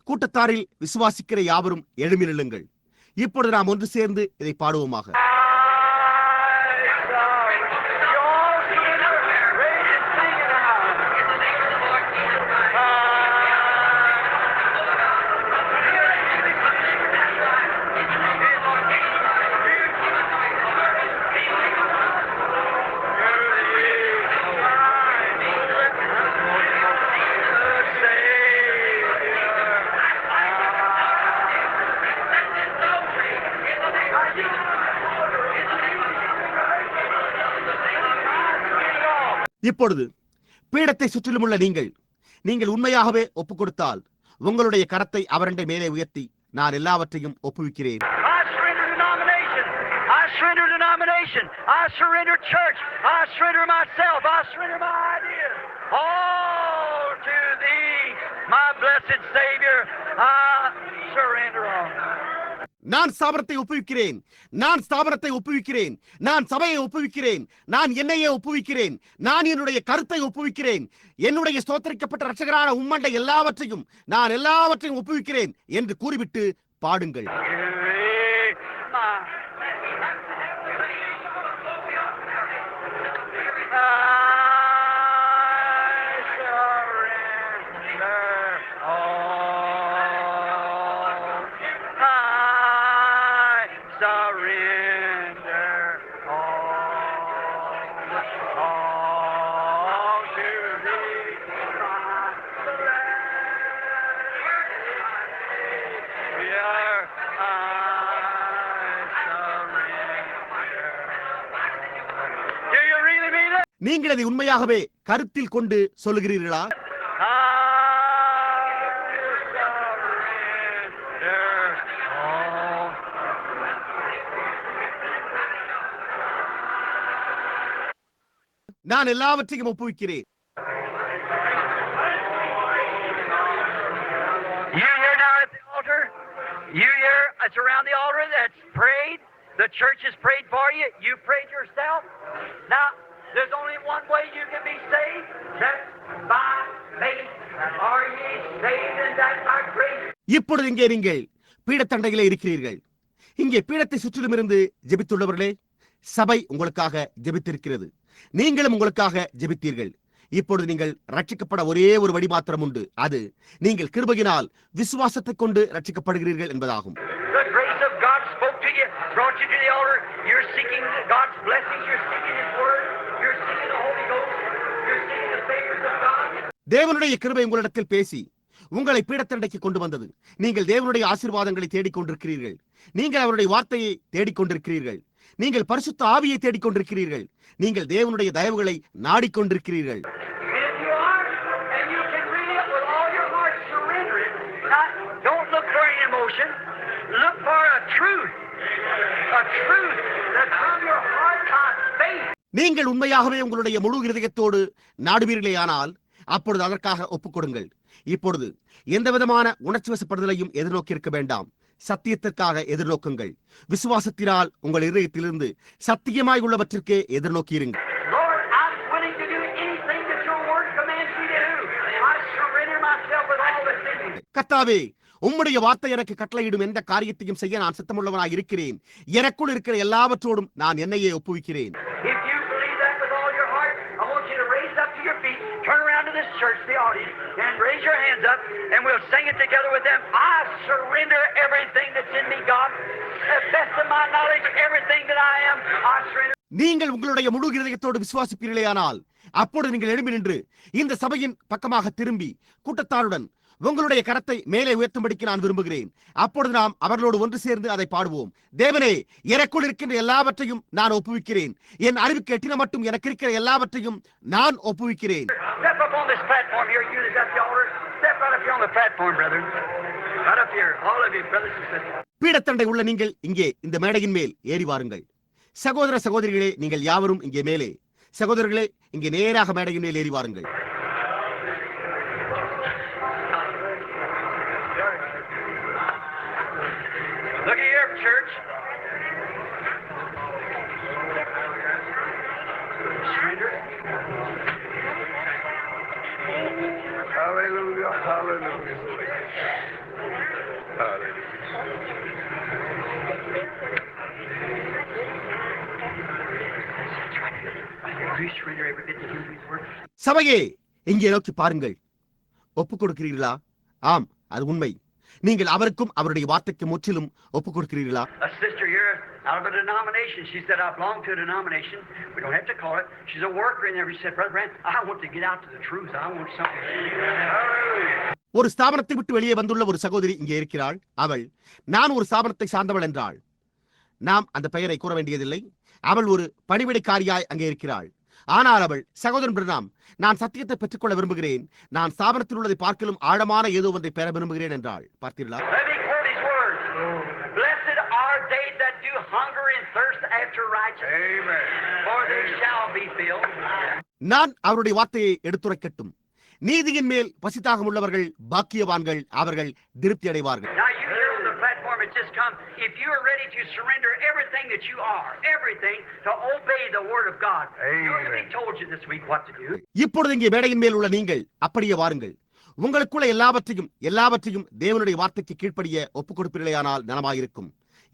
கூட்டத்தாரில் விசுவாசிக்கிற யாவரும் எழும்பி நில்லுங்கள். இப்பொழுது நாம் ஒன்று சேர்ந்து இதை பாடுவோமாக. இப்பொழுது பீடத்தை சுற்றிலும் உள்ள நீங்கள் உண்மையாகவே ஒப்புக் கொடுத்தால் உங்களுடைய கரத்தை அவரண்டை மேலே உயர்த்தி, நான் எல்லாவற்றையும் ஒப்புவிக்கிறேன். நான் ஸ்தாபனத்தை ஒப்புவிக்கிறேன், நான் ஸ்தாபனத்தை ஒப்புவிக்கிறேன், நான் சபையை ஒப்புவிக்கிறேன், நான் என்னையே ஒப்புவிக்கிறேன், நான் என்னுடைய கருத்தை ஒப்புவிக்கிறேன், என்னுடைய ஸ்தோத்திரிக்கப்பட்ட இரட்சகரான உம்மண்டை எல்லாவற்றையும் நான் எல்லாவற்றையும் ஒப்புவிக்கிறேன் என்று கூறிவிட்டு பாடுங்கள். நீங்கள் அதை உண்மையாகவே கருத்தில் கொண்டு சொல்லுகிறீர்களா? நான் எல்லாவற்றையும் ஒப்புவிக்கிறேன். You here, it's around the altar that's prayed. The church has prayed for you. You prayed yourself. Now, there's only one way you can be saved. That's by faith. Are ye saved and that by grace? இப்பொழுது இங்கே நீங்கள் பீடத்தண்டையிலே இருக்கிறீர்கள். இங்கே பீடத்தை சுற்றிலும் இருந்து ஜெபித்துள்ளவர்களே, சபை உங்களுக்காக ஜெபித்திருக்கிறது. நீங்களும் உங்களுக்காக ஜெபித்தீர்கள். இப்பொழுது நீங்கள் ரட்சிக்கப்பட ஒரே ஒரு வழி மாத்திரம் உண்டு. அது நீங்கள் கிருபையினால் விசுவாசத்தை கொண்டு ரட்சிக்கப்படுகிறீர்கள் என்பதாகும். தேவனுடைய கிருபை உங்களிடத்தில் பேசி உங்களை பீடத்தண்டைக்கு கொண்டு வந்தது. நீங்கள் தேவனுடைய ஆசீர்வாதங்களை தேடிக்கொண்டிருக்கிறீர்கள். நீங்கள் அவருடைய வார்த்தையை தேடிக்கொண்டிருக்கிறீர்கள். நீங்கள் பரிசுத்த ஆவியை தேடிக்கொண்டிருக்கிறீர்கள். நீங்கள் தேவனுடைய தயவுகளை நாடிக்கொண்டிருக்கிறீர்கள். நீங்கள் உண்மையாகவே உங்களுடைய முழு இருதயத்தோடு நாடுவீர்களேயானால் அப்பொழுது அதற்காக ஒப்புக்கொடுங்கள். இப்பொழுது எந்த விதமான உணர்ச்சி வசப்படுதலையும் எதிர்நோக்கி இருக்க வேண்டாம். சத்தியத்திற்காக எதிர்நோக்குங்கள். விசுவாசத்தினால் உங்கள் இதயத்திலிருந்து சத்தியமாய் உள்ளவற்றிற்கே எதிர்நோக்கி இருங்கள். கர்த்தாவே, உம்முடைய வார்த்தை எனக்கு கட்டளையிடும் எந்த காரியத்தையும் செய்ய நான் சித்தமுள்ளவனாய் இருக்கிறேன். எனக்குள் இருக்கிற எல்லாவற்றோடும் நான் என்னையே ஒப்புவிக்கிறேன். Turn around to this church, the audience, and raise your hands up, and we'll sing it together with them. I surrender everything that's in me, God. At best of my knowledge, everything that I am, I surrender. நீங்கள் உங்களுடைய முழு இதயத்தோடு விசுவாசிப்பீர்களேயானால் அப்பொழுது நீங்கள் எழும்பி நின்று இந்த சபையின் பக்கமாக திரும்பி கூட்டத்தாருடன் உங்களுடைய கரத்தை மேலே உயர்த்தும்படிக்கு நான் விரும்புகிறேன். அப்பொழுது நாம் அவர்களோடு ஒன்று சேர்ந்து அதை பாடுவோம். தேவனே, எனக்குள் இருக்கின்ற எல்லாவற்றையும் நான் ஒப்புவிக்கிறேன். என் அறிவுக்கு எட்டின மட்டும் எனக்கு இருக்கிற எல்லாவற்றையும் நான் ஒப்புவிக்கிறேன். பீடத்தண்டை உள்ள நீங்கள் இங்கே இந்த மேடையின் மேல் ஏறி வாருங்கள். சகோதர சகோதரிகளே, நீங்கள் யாவரும் இங்கே மேலே. சகோதரர்களே, இங்கே நேராக மேடையின் மேல் ஏறி வாருங்கள். Look at here, church. Surrender. Hallelujah. Hallelujah. Hallelujah. Do you surrender every bit to Him who's worth? சபையே, இங்கே நோக்கி பாருங்கள். ஒப்புக் கொடுக்கிறீர்களா? ஆம், அது உண்மை. நீங்கள் அவருக்கும் அவருடைய வார்த்தைக்கு முற்றிலும் ஒப்புக் கொடுக்கிறீர்களா? A sister here out of a denomination. She said, I belong to a denomination. We don't have to call it. She's a worker in there. She said, Brother Branham, I want to get out to the truth. I want something. ஒரு ஸ்தாபனத்தை விட்டு வெளியே வந்துள்ள ஒரு சகோதரி இங்கே இருக்கிறாள். அவள், நான் ஒரு ஸ்தாபனத்தை சார்ந்தவள் என்றாள். நாம் அந்த பெயரை கூற வேண்டியதில்லை. அவள் ஒரு பணிவிடைக்காரியாய் அங்கே இருக்கிறாள். ஆனால் அவள், சகோதரன் பிரணாம், நான் சத்தியத்தை பெற்றுக்கொள்ள விரும்புகிறேன், நான் ஸ்தாபனத்தில் உள்ளதை பார்க்கலும் ஆழமான ஏதோ ஒன்றை பெற விரும்புகிறேன் என்றாள். பார்த்தீர்களா? Let me quote his words. Blessed are they that do hunger and thirst after righteousness. Amen. For they shall be filled. நான் அவருடைய வார்த்தையை எடுத்துரைக்கட்டும். நீதியின் மேல் பசித்தாகம் உள்ளவர்கள் பாக்கியவான்கள், அவர்கள் திருப்தி அடைவார்கள். Now you here on the platform has just come. If you are ready to surrender everything that you are, everything to obey the word of God, you're going to be told you this week what to do. இப்பொழுது இங்கே மேடையின் மேல் உள்ள நீங்கள் அப்படியே வாருங்கள். உங்களுக்குள்ள எல்லாவற்றையும் தேவனுடைய வார்த்தைக்கு கீழ்ப்படிய ஒப்புக் கொடுப்பீர்களேயானால் நலமாயிருக்கும்.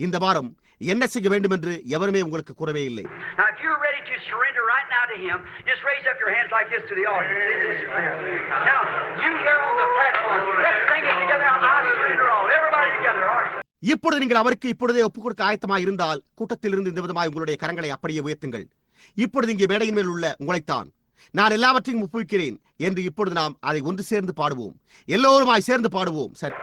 இந்த வாரம் என்ன செய்ய வேண்டும் என்று எவருமே உங்களுக்கு கூறவே இல்லை. Now if you're ready to surrender right now to Him, just raise up your hands like this to the altar. Now you here on the platform, let's sing it together. I surrender all. Everybody together. All right. இப்பொழுது நீங்கள் அவருக்கு இப்பொழுதே ஒப்புக் கொடுக்க ஆயத்தமாய் இருந்தால் கூட்டத்திலிருந்து இந்த விதமாய் உங்களுடைய கரங்களை அப்படியே உயர்த்துங்கள். இப்பொழுது இங்கே மேடையின் மேல் உள்ள உங்களைத்தான் நான் எல்லாவற்றையும் ஒப்புவிக்கிறேன் என்று இப்பொழுது நாம் அதை ஒன்று சேர்ந்து பாடுவோம். எல்லோருமாய் சேர்ந்து பாடுவோம். சரி.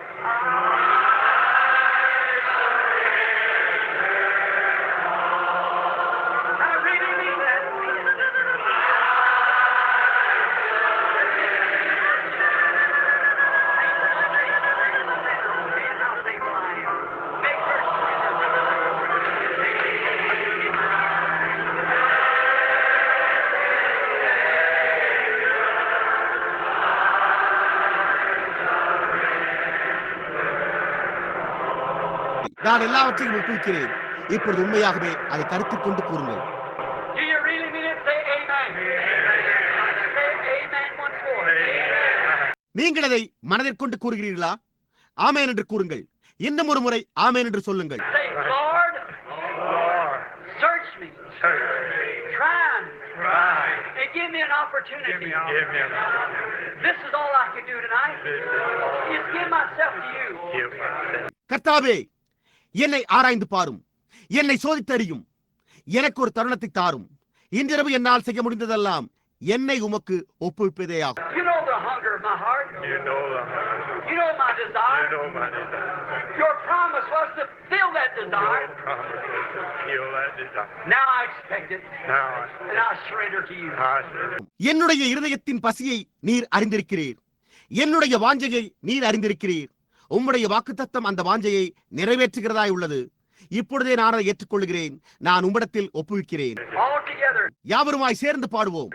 நான் எல்லாவற்றையும் ஒப்புவிக்கிறேன். இப்பொழுது உண்மையாகவே அதை கருத்தில் கொண்டு கூறுங்கள். Do you really mean it? Say amen. Say amen once more. நீங்கள் அதை மனதிற்கொண்டு கூறுகிறீர்களா? ஆமென் என்று கூறுங்கள். இன்னும் ஒரு முறை ஆமென் என்று சொல்லுங்கள். Say, Lord, search me. Try me. And give me an opportunity. This is all I can do tonight. Is give myself to you. கர்த்தாவே, என்னை ஆராய்ந்து பாரும், என்னை சோதித்தறியும், எனக்கு ஒரு தருணத்தை தாரும். இன்றிரவு என்னால் செய்ய முடிந்ததெல்லாம் என்னை உமக்கு ஒப்புவிப்பதே ஆகும். You know the hunger of my heart. You know the hunger. You know my desire. You know my desire. Your promise was to fill that desire. Your promise was to fill that desire. Now I expect it. Now And I surrender to you. I surrender. என்னுடைய இருதயத்தின் பசியை நீர் அறிந்திருக்கிறீர். என்னுடைய வாஞ்சையை நீர் அறிந்திருக்கிறீர். உம்முடைய வாக்குத்தத்தம் அந்த வாஞ்சையை நிறைவேற்றுகிறதாய் உள்ளது. இப்பொழுதே நான் அதை ஏற்றுக்கொள்கிறேன். நான் உம்மிடத்தில் ஒப்புவிக்கிறேன். All together. யாவருமாய் சேர்ந்து பாடுவோம்.